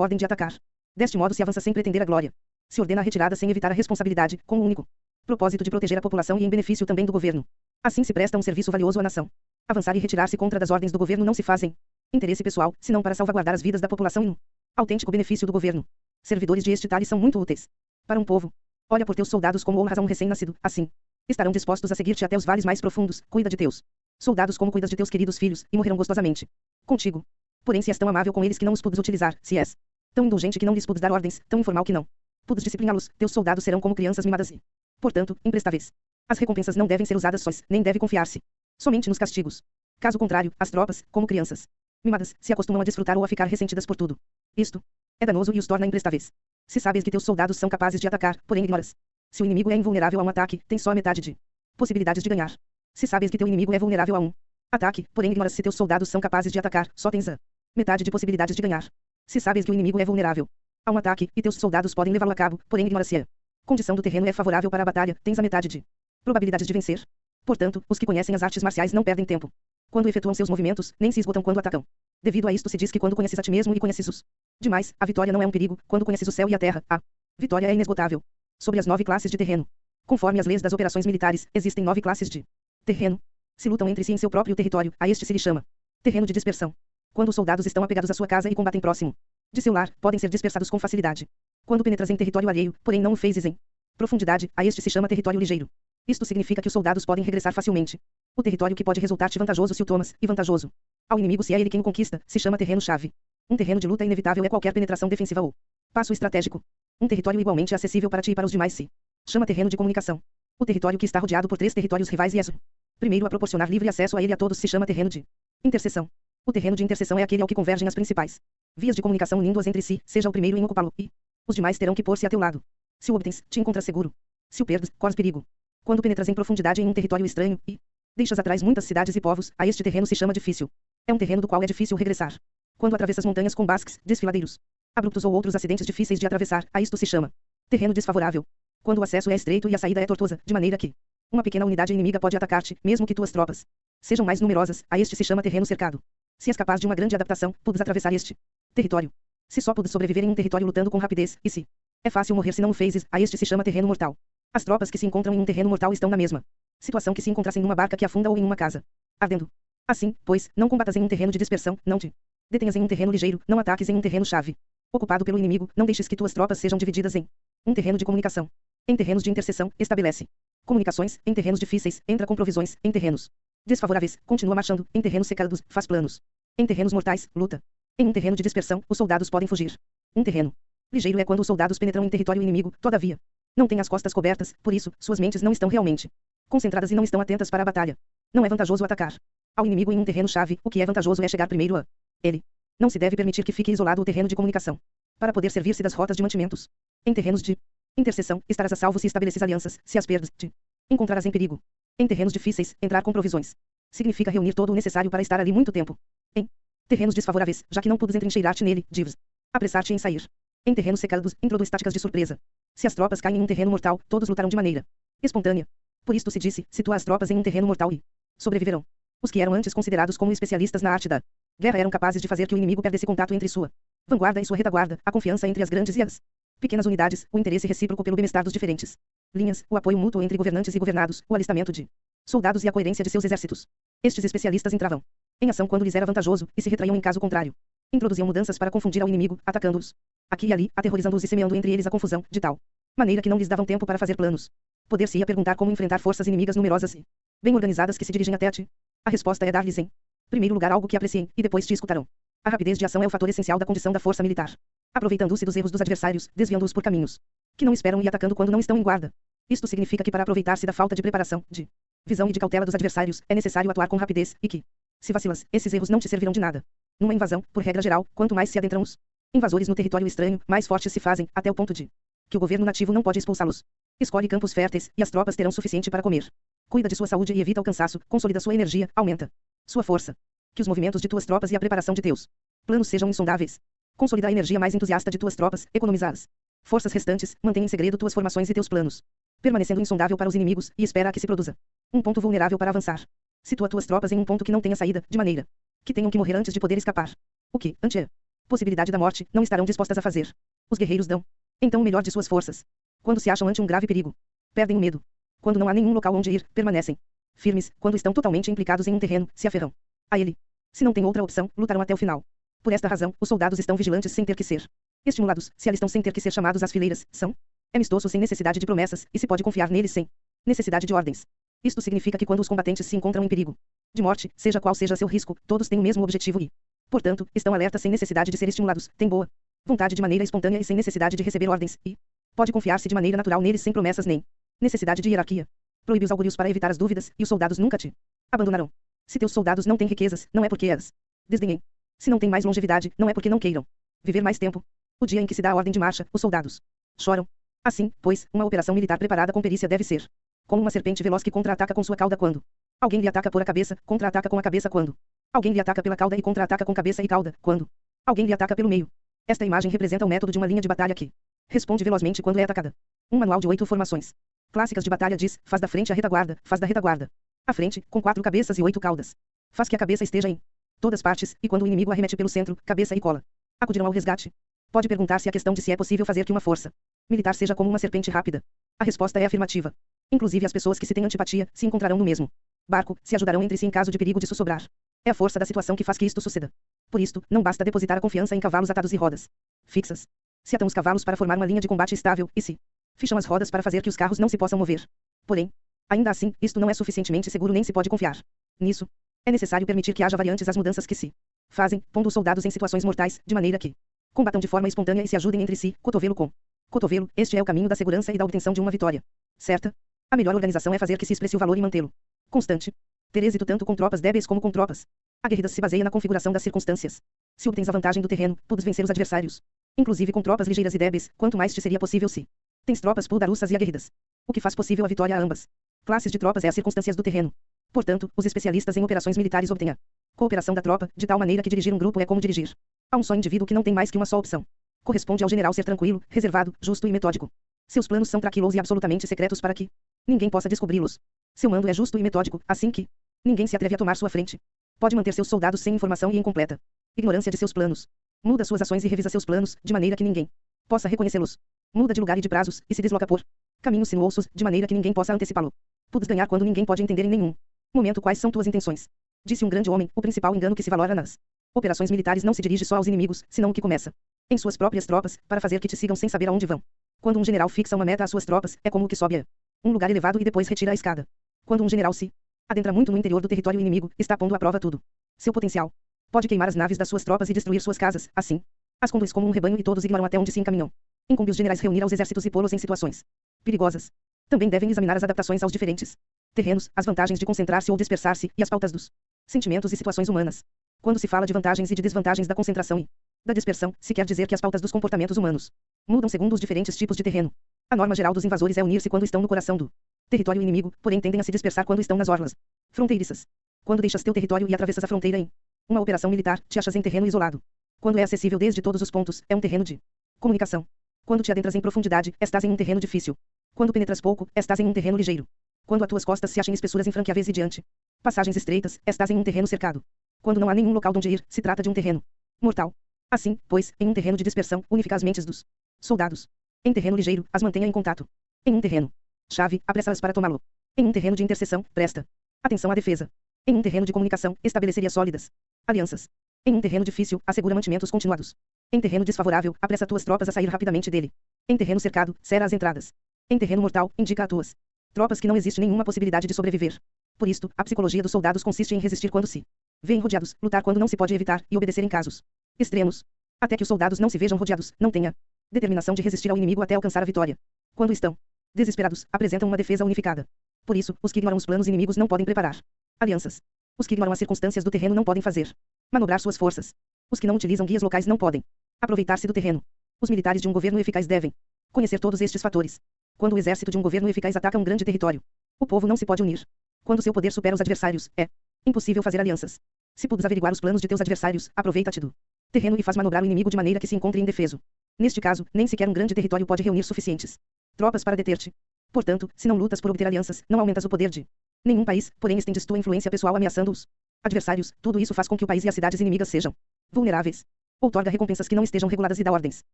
ordem de atacar. Deste modo se avança sem pretender a glória. Se ordena a retirada sem evitar a responsabilidade, com o único propósito de proteger a população e em benefício também do governo. Assim se presta um serviço valioso à nação. Avançar e retirar-se contra das ordens do governo não se faz em interesse pessoal, senão para salvaguardar as vidas da população e um autêntico benefício do governo. Servidores de este tale são muito úteis para um povo. Olha por teus soldados como honras a um recém-nascido, assim estarão dispostos a seguir-te até os vales mais profundos. Cuida de teus soldados como cuidas de teus queridos filhos, e morrerão gostosamente contigo. Porém, se és tão amável com eles que não os pudes utilizar, se és tão indulgente que não lhes pudes dar ordens, tão informal que não pudes discipliná-los, teus soldados serão como crianças mimadas e, portanto, imprestáveis. As recompensas não devem ser usadas sós, nem deve confiar-se somente nos castigos. Caso contrário, as tropas, como crianças mimadas, se acostumam a desfrutar ou a ficar ressentidas por tudo. Isto é danoso e os torna imprestáveis. Se sabes que teus soldados são capazes de atacar, porém ignoras se o inimigo é invulnerável a um ataque, tens só a metade de possibilidades de ganhar. Se sabes que teu inimigo é vulnerável a um ataque, porém ignoras se teus soldados são capazes de atacar, só tens a metade de possibilidades de ganhar. Se sabes que o inimigo é vulnerável a um ataque, e teus soldados podem levá-lo a cabo, porém ignoras se a condição do terreno é favorável para a batalha, tens a metade de probabilidades de vencer. Portanto, os que conhecem as artes marciais não perdem tempo quando efetuam seus movimentos, nem se esgotam quando atacam. Devido a isto se diz que quando conheces a ti mesmo e conheces os demais, a vitória não é um perigo. Quando conheces o céu e a terra, a vitória é inesgotável. Sobre as 9 classes de terreno. Conforme as leis das operações militares, existem 9 classes de terreno. Se lutam entre si em seu próprio território, a este se lhe chama terreno de dispersão. Quando os soldados estão apegados à sua casa e combatem próximo de seu lar, podem ser dispersados com facilidade. Quando penetras em território alheio, porém não o fezes em profundidade, a este se chama território ligeiro. Isto significa que os soldados podem regressar facilmente. O território que pode resultar-te vantajoso se o tomas, e vantajoso ao inimigo se é ele quem o conquista, se chama terreno-chave. Um terreno de luta inevitável é qualquer penetração defensiva ou passo estratégico. Um território igualmente acessível para ti e para os demais se chama terreno de comunicação. O território que está rodeado por 3 territórios rivais e é o primeiro a proporcionar livre acesso a ele a todos se chama terreno de interseção. O terreno de interseção é aquele ao que convergem as principais vias de comunicação unindo-as entre si, seja o primeiro em ocupá-lo, e os demais terão que pôr-se a teu lado. Se o obtens, te encontras seguro. Se o perdes, corres perigo. Quando penetras em profundidade em um território estranho, e deixas atrás muitas cidades e povos, a este terreno se chama difícil. É um terreno do qual é difícil regressar. Quando atravessas montanhas com basques, desfiladeiros abruptos ou outros acidentes difíceis de atravessar, a isto se chama terreno desfavorável. Quando o acesso é estreito e a saída é tortuosa, de maneira que uma pequena unidade inimiga pode atacar-te, mesmo que tuas tropas sejam mais numerosas, a este se chama terreno cercado. Se és capaz de uma grande adaptação, podes atravessar este território. Se só podes sobreviver em um território lutando com rapidez, e se é fácil morrer se não o fezes, a este se chama terreno mortal. As tropas que se encontram em um terreno mortal estão na mesma situação que se encontrassem numa barca que afunda ou em uma casa ardendo. Assim, pois, não combatas em um terreno de dispersão, não te detenhas em um terreno ligeiro, não ataques em um terreno-chave ocupado pelo inimigo, não deixes que tuas tropas sejam divididas em um terreno de comunicação. Em terrenos de interseção, estabelece comunicações. Em terrenos difíceis, entra com provisões. Em terrenos desfavoráveis, continua marchando. Em terrenos secados, faz planos. Em terrenos mortais, luta. Em um terreno de dispersão, os soldados podem fugir. Um terreno ligeiro é quando os soldados penetram em território inimigo, todavia não têm as costas cobertas, por isso, suas mentes não estão realmente concentradas e não estão atentas para a batalha. Não é vantajoso atacar ao inimigo em um terreno-chave, o que é vantajoso é chegar primeiro a ele. Não se deve permitir que fique isolado o terreno de comunicação, para poder servir-se das rotas de mantimentos. Em terrenos de interseção, estarás a salvo se estabeleces alianças, se as perdes, te encontrarás em perigo. Em terrenos difíceis, entrar com provisões significa reunir todo o necessário para estar ali muito tempo. Em terrenos desfavoráveis, já que não pudes entrincheirar-te nele, deves apressar-te em sair. Em terrenos secados, introduz táticas de surpresa. Se as tropas caem em um terreno mortal, todos lutarão de maneira espontânea. Por isto se disse, situa as tropas em um terreno mortal e sobreviverão. Os que eram antes considerados como especialistas na arte da guerra eram capazes de fazer que o inimigo perdesse contato entre sua vanguarda e sua retaguarda, a confiança entre as grandes e as pequenas unidades, o interesse recíproco pelo bem-estar dos diferentes linhas, o apoio mútuo entre governantes e governados, o alistamento de soldados e a coerência de seus exércitos. Estes especialistas entravam em ação quando lhes era vantajoso, e se retraíam em caso contrário. Introduziam mudanças para confundir ao inimigo, atacando-os aqui e ali, aterrorizando-os e semeando entre eles a confusão, de tal maneira que não lhes davam tempo para fazer planos. Poder-se-ia perguntar como enfrentar forças inimigas numerosas e bem organizadas que se dirigem até a ti. A resposta é dar-lhes em primeiro lugar algo que apreciem, e depois te escutarão. A rapidez de ação é o fator essencial da condição da força militar. Aproveitando-se dos erros dos adversários, desviando-os por caminhos que não esperam e atacando quando não estão em guarda. Isto significa que para aproveitar-se da falta de preparação, de visão e de cautela dos adversários, é necessário atuar com rapidez, e que, se vacilas, esses erros não te servirão de nada. Numa invasão, por regra geral, quanto mais se adentram os invasores no território estranho, mais fortes se fazem, até o ponto de que o governo nativo não pode expulsá-los. Escolhe campos férteis, e as tropas terão suficiente para comer. Cuida de sua saúde e evita o cansaço, consolida sua energia, aumenta sua força. Que os movimentos de tuas tropas e a preparação de teus planos sejam insondáveis. Consolida a energia mais entusiasta de tuas tropas, economizá-las. Forças restantes, mantém em segredo tuas formações e teus planos, permanecendo insondável para os inimigos, e espera a que se produza um ponto vulnerável para avançar. Situa tuas tropas em um ponto que não tenha saída, de maneira que tenham que morrer antes de poder escapar. O que, ante a possibilidade da morte, não estarão dispostas a fazer. Os guerreiros dão, então, o melhor de suas forças. Quando se acham ante um grave perigo, perdem o medo. Quando não há nenhum local onde ir, permanecem firmes. Quando estão totalmente implicados em um terreno, se aferram a ele. Se não tem outra opção, lutarão até o final. Por esta razão, os soldados estão vigilantes sem ter que ser estimulados, se alistam sem ter que ser chamados às fileiras, são amistosos sem necessidade de promessas, e se pode confiar neles sem necessidade de ordens. Isto significa que quando os combatentes se encontram em perigo de morte, seja qual seja seu risco, todos têm o mesmo objetivo e, portanto, estão alertas sem necessidade de ser estimulados, têm boa vontade de maneira espontânea e sem necessidade de receber ordens, e pode confiar-se de maneira natural neles sem promessas nem necessidade de hierarquia. Proíbe os augúrios para evitar as dúvidas, e os soldados nunca te abandonarão. Se teus soldados não têm riquezas, não é porque as desdenhem. Se não têm mais longevidade, não é porque não queiram viver mais tempo. O dia em que se dá a ordem de marcha, os soldados choram. Assim, pois, uma operação militar preparada com perícia deve ser como uma serpente veloz que contra-ataca com sua cauda quando alguém lhe ataca por a cabeça, contra-ataca com a cabeça quando alguém lhe ataca pela cauda e contra-ataca com cabeça e cauda quando alguém lhe ataca pelo meio. Esta imagem representa o método de uma linha de batalha que responde velozmente quando é atacada. Um manual de 8 formações clássicas de batalha diz: faz da frente a retaguarda, faz da retaguarda a frente, com 4 cabeças e 8 caudas. Faz que a cabeça esteja em todas partes, e quando o inimigo arremete pelo centro, cabeça e cola acudirão ao resgate. Pode perguntar-se a questão de se é possível fazer que uma força militar seja como uma serpente rápida. A resposta é afirmativa. Inclusive as pessoas que se têm antipatia, se encontrarão no mesmo barco, se ajudarão entre si em caso de perigo de sussobrar. É a força da situação que faz que isto suceda. Por isto, não basta depositar a confiança em cavalos atados e rodas fixas. Se atam os cavalos para formar uma linha de combate estável, e se ficham as rodas para fazer que os carros não se possam mover. Porém, ainda assim, isto não é suficientemente seguro nem se pode confiar nisso. É necessário permitir que haja variantes às mudanças que se fazem, pondo os soldados em situações mortais, de maneira que combatam de forma espontânea e se ajudem entre si, cotovelo com cotovelo. Este é o caminho da segurança e da obtenção de uma vitória certa. A melhor organização é fazer que se expresse o valor e mantê-lo constante. Ter êxito tanto com tropas débeis como com tropas aguerridas se baseia na configuração das circunstâncias. Se obtens a vantagem do terreno, podes vencer os adversários, inclusive com tropas ligeiras e débeis, quanto mais te seria possível se tens tropas poderosas e aguerridas. O que faz possível a vitória a ambas classes de tropas é as circunstâncias do terreno. Portanto, os especialistas em operações militares obtêm a cooperação da tropa, de tal maneira que dirigir um grupo é como dirigir a um só indivíduo que não tem mais que uma só opção. Corresponde ao general ser tranquilo, reservado, justo e metódico. Seus planos são tranquilos e absolutamente secretos para que ninguém possa descobri-los. Seu mando é justo e metódico, assim que ninguém se atreve a tomar sua frente. Pode manter seus soldados sem informação e em completa ignorância de seus planos. Muda suas ações e revisa seus planos, de maneira que ninguém possa reconhecê-los. Muda de lugar e de prazos, e se desloca por caminhos sinuosos, de maneira que ninguém possa antecipá-lo. Podes ganhar quando ninguém pode entender em nenhum momento quais são tuas intenções. Disse um grande homem: o principal engano que se valora nas operações militares não se dirige só aos inimigos, senão o que começa em suas próprias tropas, para fazer que te sigam sem saber aonde vão. Quando um general fixa uma meta às suas tropas, é como o que sobe a um lugar elevado e depois retira a escada. Quando um general se adentra muito no interior do território inimigo, está pondo à prova tudo seu potencial. Pode queimar as naves das suas tropas e destruir suas casas, assim as conduz como um rebanho e todos ignoram até onde se encaminham. Incumbe os generais reunir aos exércitos e pô-los em situações perigosas. Também devem examinar as adaptações aos diferentes terrenos, as vantagens de concentrar-se ou dispersar-se, e as pautas dos sentimentos e situações humanas. Quando se fala de vantagens e de desvantagens da concentração e da dispersão, se quer dizer que as pautas dos comportamentos humanos mudam segundo os diferentes tipos de terreno. A norma geral dos invasores é unir-se quando estão no coração do território inimigo, porém tendem a se dispersar quando estão nas orlas fronteiriças. Quando deixas teu território e atravessas a fronteira em uma operação militar, te achas em terreno isolado. Quando é acessível desde todos os pontos, é um terreno de comunicação. Quando te adentras em profundidade, estás em um terreno difícil. Quando penetras pouco, estás em um terreno ligeiro. Quando as tuas costas se acham espessuras infranqueáveis e diante passagens estreitas, estás em um terreno cercado. Quando não há nenhum local onde ir, se trata de um terreno mortal. Assim, pois, em um terreno de dispersão, unifica as mentes dos soldados. Em terreno ligeiro, as mantenha em contato. Em um terreno chave, apressa-as para tomá-lo. Em um terreno de interseção, presta atenção à defesa. Em um terreno de comunicação, estabeleceria sólidas alianças. Em um terreno difícil, assegura mantimentos continuados. Em terreno desfavorável, apressa tuas tropas a sair rapidamente dele. Em terreno cercado, cerra as entradas. Em terreno mortal, indica a tuas tropas que não existe nenhuma possibilidade de sobreviver. Por isto, a psicologia dos soldados consiste em resistir quando se vêem rodeados, lutar quando não se pode evitar, e obedecer em casos extremos. Até que os soldados não se vejam rodeados, não tenha determinação de resistir ao inimigo até alcançar a vitória. Quando estão desesperados, apresentam uma defesa unificada. Por isso, os que ignoram os planos inimigos não podem preparar alianças. Os que ignoram as circunstâncias do terreno não podem fazer manobrar suas forças. Os que não utilizam guias locais não podem aproveitar-se do terreno. Os militares de um governo eficaz devem conhecer todos estes fatores. Quando o exército de um governo eficaz ataca um grande território, o povo não se pode unir. Quando seu poder supera os adversários, é impossível fazer alianças. Se pudes averiguar os planos de teus adversários, aproveita-te do terreno e faz manobrar o inimigo de maneira que se encontre indefeso. Neste caso, nem sequer um grande território pode reunir suficientes tropas para deter-te. Portanto, se não lutas por obter alianças, não aumentas o poder de nenhum país, porém estendes tua influência pessoal ameaçando os adversários. Tudo isso faz com que o país e as cidades inimigas sejam vulneráveis. Outorga recompensas que não estejam reguladas e dá ordens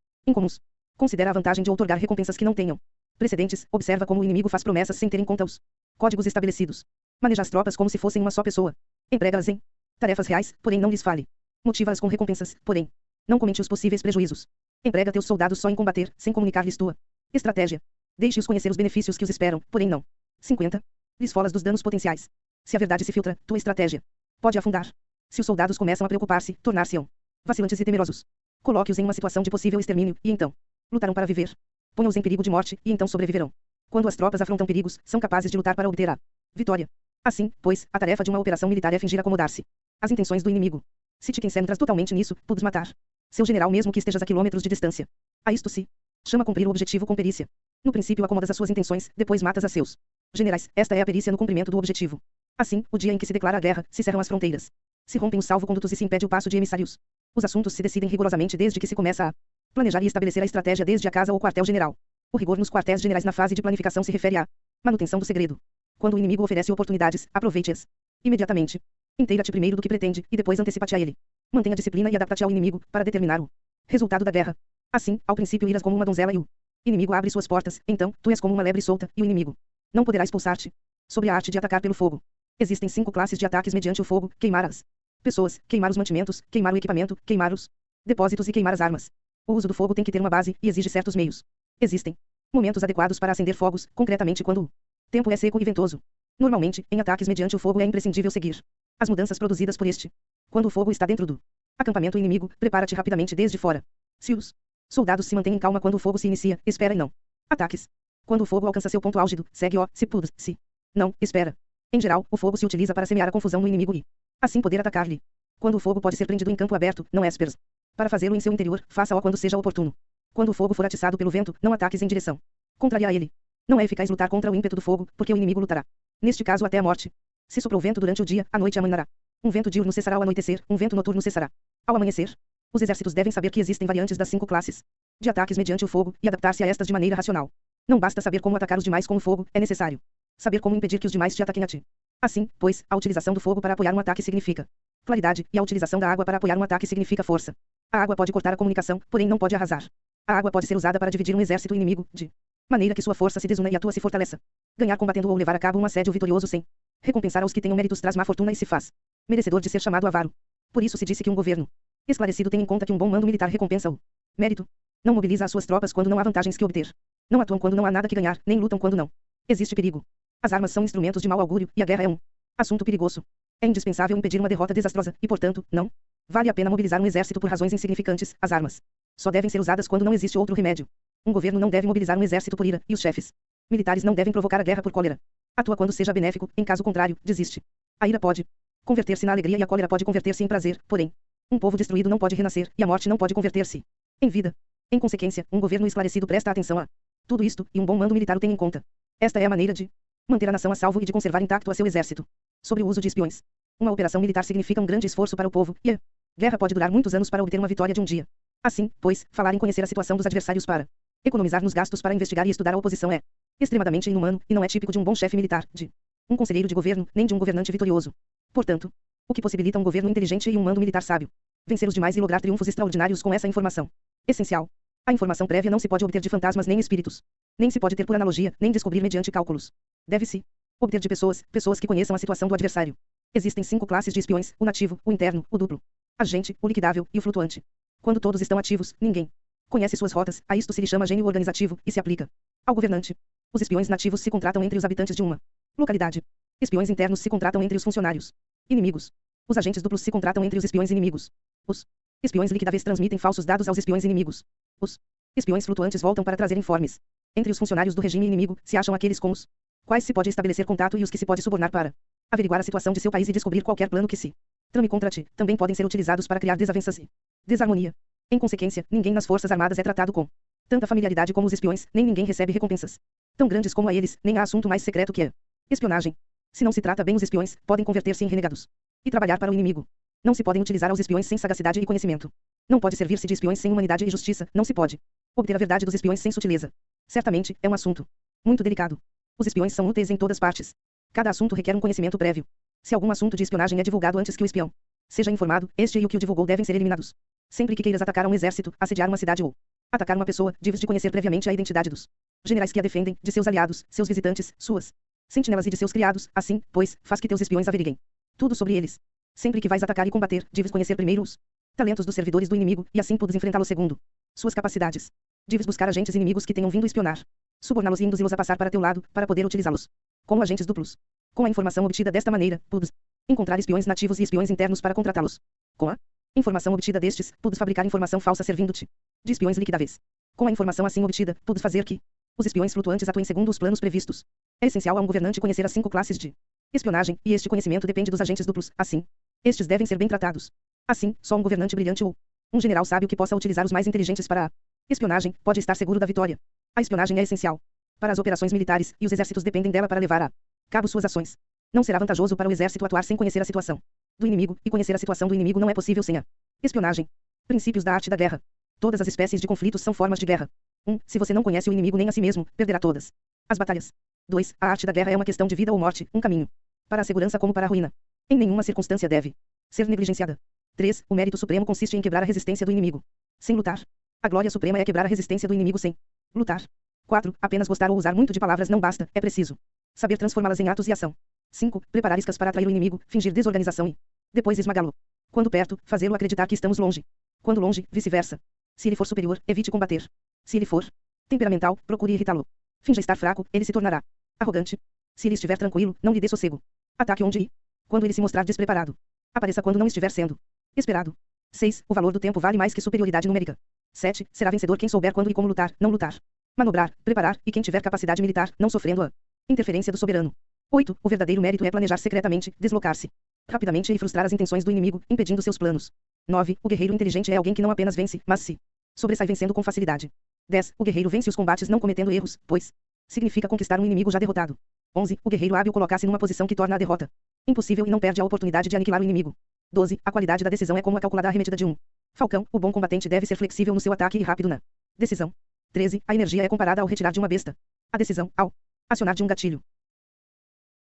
incomuns. Considera a vantagem de outorgar recompensas que não tenham precedentes. Observa como o inimigo faz promessas sem ter em conta os códigos estabelecidos. Maneja as tropas como se fossem uma só pessoa. Emprega-as em tarefas reais, porém não lhes fale. Motiva-as com recompensas, porém não comente os possíveis prejuízos. Emprega teus soldados só em combater, sem comunicar-lhes tua estratégia. Deixe-os conhecer os benefícios que os esperam, porém não 50. Lhes falas dos danos potenciais. Se a verdade se filtra, tua estratégia pode afundar. Se os soldados começam a preocupar-se, tornar-se-ão vacilantes e temerosos. Coloque-os em uma situação de possível extermínio, e então lutarão para viver. Ponha-os em perigo de morte, e então sobreviverão. Quando as tropas afrontam perigos, são capazes de lutar para obter a vitória. Assim, pois, a tarefa de uma operação militar é fingir acomodar-se às intenções do inimigo. Se te concentras totalmente nisso, podes matar seu general mesmo que estejas a quilômetros de distância. A isto se chama cumprir o objetivo com perícia. No princípio acomodas as suas intenções, depois matas a seus generais. Esta é a perícia no cumprimento do objetivo. Assim, o dia em que se declara a guerra, se cerram as fronteiras, se rompem os salvo-condutos e se impede o passo de emissários. Os assuntos se decidem rigorosamente desde que se começa a planejar e estabelecer a estratégia desde a casa ou quartel-general. O rigor nos quartéis generais na fase de planificação se refere à manutenção do segredo. Quando o inimigo oferece oportunidades, aproveite-as imediatamente. Inteira-te primeiro do que pretende, e depois antecipa-te a ele. Mantenha disciplina e adapta-te ao inimigo, para determinar o resultado da guerra. Assim, ao princípio irás como uma donzela e o inimigo abre suas portas, então, tu és como uma lebre solta, e o inimigo não poderá expulsar-te. Sobre a arte de atacar pelo fogo. Existem 5 classes de ataques mediante o fogo: queimar as pessoas, queimar os mantimentos, queimar o equipamento, queimar os depósitos e queimar as armas. O uso do fogo tem que ter uma base, e exige certos meios. Existem momentos adequados para acender fogos, concretamente quando o tempo é seco e ventoso. Normalmente, em ataques mediante o fogo é imprescindível seguir as mudanças produzidas por este. Quando o fogo está dentro do acampamento inimigo, prepara-te rapidamente desde fora. Se os soldados se mantêm em calma quando o fogo se inicia, espera e não ataques. Quando o fogo alcança seu ponto álgido, segue-o, se puder, se não, espera. Em geral, o fogo se utiliza para semear a confusão no inimigo e assim poder atacar-lhe. Quando o fogo pode ser prendido em campo aberto, não esperes para fazê-lo em seu interior, faça-o quando seja oportuno. Quando o fogo for atiçado pelo vento, não ataques em direção contrária a ele. Não é eficaz lutar contra o ímpeto do fogo, porque o inimigo lutará, neste caso até a morte. Se soprou vento durante o dia, à noite amanhará. Um vento diurno cessará ao anoitecer, um vento noturno cessará ao amanhecer. Os exércitos devem saber que existem variantes das 5 classes de ataques mediante o fogo, e adaptar-se a estas de maneira racional. Não basta saber como atacar os demais com o fogo, é necessário saber como impedir que os demais te ataquem a ti. Assim, pois, a utilização do fogo para apoiar um ataque significa claridade, e a utilização da água para apoiar um ataque significa força. A água pode cortar a comunicação, porém não pode arrasar. A água pode ser usada para dividir um exército inimigo, de maneira que sua força se desuna e a tua se fortaleça. Ganhar combatendo ou levar a cabo um assédio vitorioso sem recompensar aos que tenham méritos traz má fortuna e se faz merecedor de ser chamado avaro. Por isso se disse que um governo esclarecido tem em conta que um bom mando militar recompensa o mérito. Não mobiliza as suas tropas quando não há vantagens que obter. Não atuam quando não há nada que ganhar, nem lutam quando não existe perigo. As armas são instrumentos de mau augúrio, e a guerra é um assunto perigoso. É indispensável impedir uma derrota desastrosa, e portanto, não vale a pena mobilizar um exército por razões insignificantes. As armas só devem ser usadas quando não existe outro remédio. Um governo não deve mobilizar um exército por ira, e os chefes militares não devem provocar a guerra por cólera. Atua quando seja benéfico, em caso contrário, desiste. A ira pode converter-se na alegria e a cólera pode converter-se em prazer, porém, um povo destruído não pode renascer, e a morte não pode converter-se em vida. Em consequência, um governo esclarecido presta atenção a tudo isto, e um bom mando militar o tem em conta. Esta é a maneira de manter a nação a salvo e de conservar intacto a seu exército. Sobre o uso de espiões. Uma operação militar significa um grande esforço para o povo, e a guerra pode durar muitos anos para obter uma vitória de um dia. Assim, pois, falar em conhecer a situação dos adversários para economizar nos gastos para investigar e estudar a oposição é extremadamente inumano, e não é típico de um bom chefe militar, de um conselheiro de governo, nem de um governante vitorioso. Portanto, o que possibilita um governo inteligente e um mando militar sábio? Vencer os demais e lograr triunfos extraordinários com essa informação essencial. A informação prévia não se pode obter de fantasmas nem espíritos. Nem se pode ter por analogia, nem descobrir mediante cálculos. Deve-se obter de pessoas que conheçam a situação do adversário. Existem 5 classes de espiões: o nativo, o interno, o duplo, agente, o liquidável e o flutuante. Quando todos estão ativos, ninguém conhece suas rotas, a isto se lhe chama gênio organizativo, e se aplica ao governante. Os espiões nativos se contratam entre os habitantes de uma localidade. Espiões internos se contratam entre os funcionários inimigos. Os agentes duplos se contratam entre os espiões inimigos. Os espiões liquidáveis transmitem falsos dados aos espiões inimigos. Os espiões flutuantes voltam para trazer informes. Entre os funcionários do regime inimigo, se acham aqueles com os quais se pode estabelecer contato e os que se pode subornar para averiguar a situação de seu país e descobrir qualquer plano que se trame contra ti. Também podem ser utilizados para criar desavenças e desarmonia. Em consequência, ninguém nas forças armadas é tratado com tanta familiaridade como os espiões, nem ninguém recebe recompensas tão grandes como a eles, nem há assunto mais secreto que a espionagem. Se não se trata bem os espiões, podem converter-se em renegados e trabalhar para o inimigo. Não se podem utilizar aos espiões sem sagacidade e conhecimento. Não pode servir-se de espiões sem humanidade e justiça, não se pode Obter a verdade dos espiões sem sutileza. Certamente, é um assunto muito delicado. Os espiões são úteis em todas partes. Cada assunto requer um conhecimento prévio. Se algum assunto de espionagem é divulgado antes que o espião seja informado, este e o que o divulgou devem ser eliminados. Sempre que queiras atacar um exército, assediar uma cidade ou atacar uma pessoa, deves de conhecer previamente a identidade dos generais que a defendem, de seus aliados, seus visitantes, suas sentinelas e de seus criados, assim, pois, faz que teus espiões averiguem tudo sobre eles. Sempre que vais atacar e combater, deves conhecer primeiro os talentos dos servidores do inimigo, e assim podes enfrentá-lo segundo suas capacidades. Deves buscar agentes inimigos que tenham vindo espionar, suborná-los e induzi-los a passar para teu lado, para poder utilizá-los como agentes duplos. Com a informação obtida desta maneira, podes encontrar espiões nativos e espiões internos para contratá-los. Com a informação obtida destes, podes fabricar informação falsa servindo-te de espiões liquidáveis. Com a informação assim obtida, podes fazer que os espiões flutuantes atuem segundo os planos previstos. É essencial a um governante conhecer as 5 classes de espionagem, e este conhecimento depende dos agentes duplos. Assim, estes devem ser bem tratados. Assim, só um governante brilhante ou um general sábio que possa utilizar os mais inteligentes para a espionagem pode estar seguro da vitória. A espionagem é essencial para as operações militares, e os exércitos dependem dela para levar a cabo suas ações. Não será vantajoso para o exército atuar sem conhecer a situação do inimigo, e conhecer a situação do inimigo não é possível sem a espionagem. Princípios da arte da guerra. Todas as espécies de conflitos são formas de guerra. 1. Se você não conhece o inimigo nem a si mesmo, perderá todas as batalhas. 2. A arte da guerra é uma questão de vida ou morte, um caminho para a segurança como para a ruína. Em nenhuma circunstância deve ser negligenciada. 3. O mérito supremo consiste em quebrar a resistência do inimigo sem lutar. A glória suprema é quebrar a resistência do inimigo sem lutar. 4. Apenas gostar ou usar muito de palavras não basta, é preciso saber transformá-las em atos e ação. 5. Preparar iscas para atrair o inimigo, fingir desorganização e depois esmagá-lo. Quando perto, fazê-lo acreditar que estamos longe. Quando longe, vice-versa. Se ele for superior, evite combater. Se ele for temperamental, procure irritá-lo. Finja estar fraco, ele se tornará arrogante. Se ele estiver tranquilo, não lhe dê sossego. Ataque onde ir. Quando ele se mostrar despreparado, apareça quando não estiver sendo esperado. 6. O valor do tempo vale mais que superioridade numérica. 7. Será vencedor quem souber quando e como lutar, não lutar. Manobrar, preparar, e quem tiver capacidade militar, não sofrendo a interferência do soberano. 8. O verdadeiro mérito é planejar secretamente, deslocar-se rapidamente e frustrar as intenções do inimigo, impedindo seus planos. 9. O guerreiro inteligente é alguém que não apenas vence, mas se sobressai vencendo com facilidade. 10. O guerreiro vence os combates não cometendo erros, pois significa conquistar um inimigo já derrotado. 11. O guerreiro hábil coloca-se numa posição que torna a derrota impossível e não perde a oportunidade de aniquilar o inimigo. 12. A qualidade da decisão é como a calculada arremetida de um falcão. O bom combatente deve ser flexível no seu ataque e rápido na decisão. 13. A energia é comparada ao retirar de uma besta a decisão, ao acionar de um gatilho.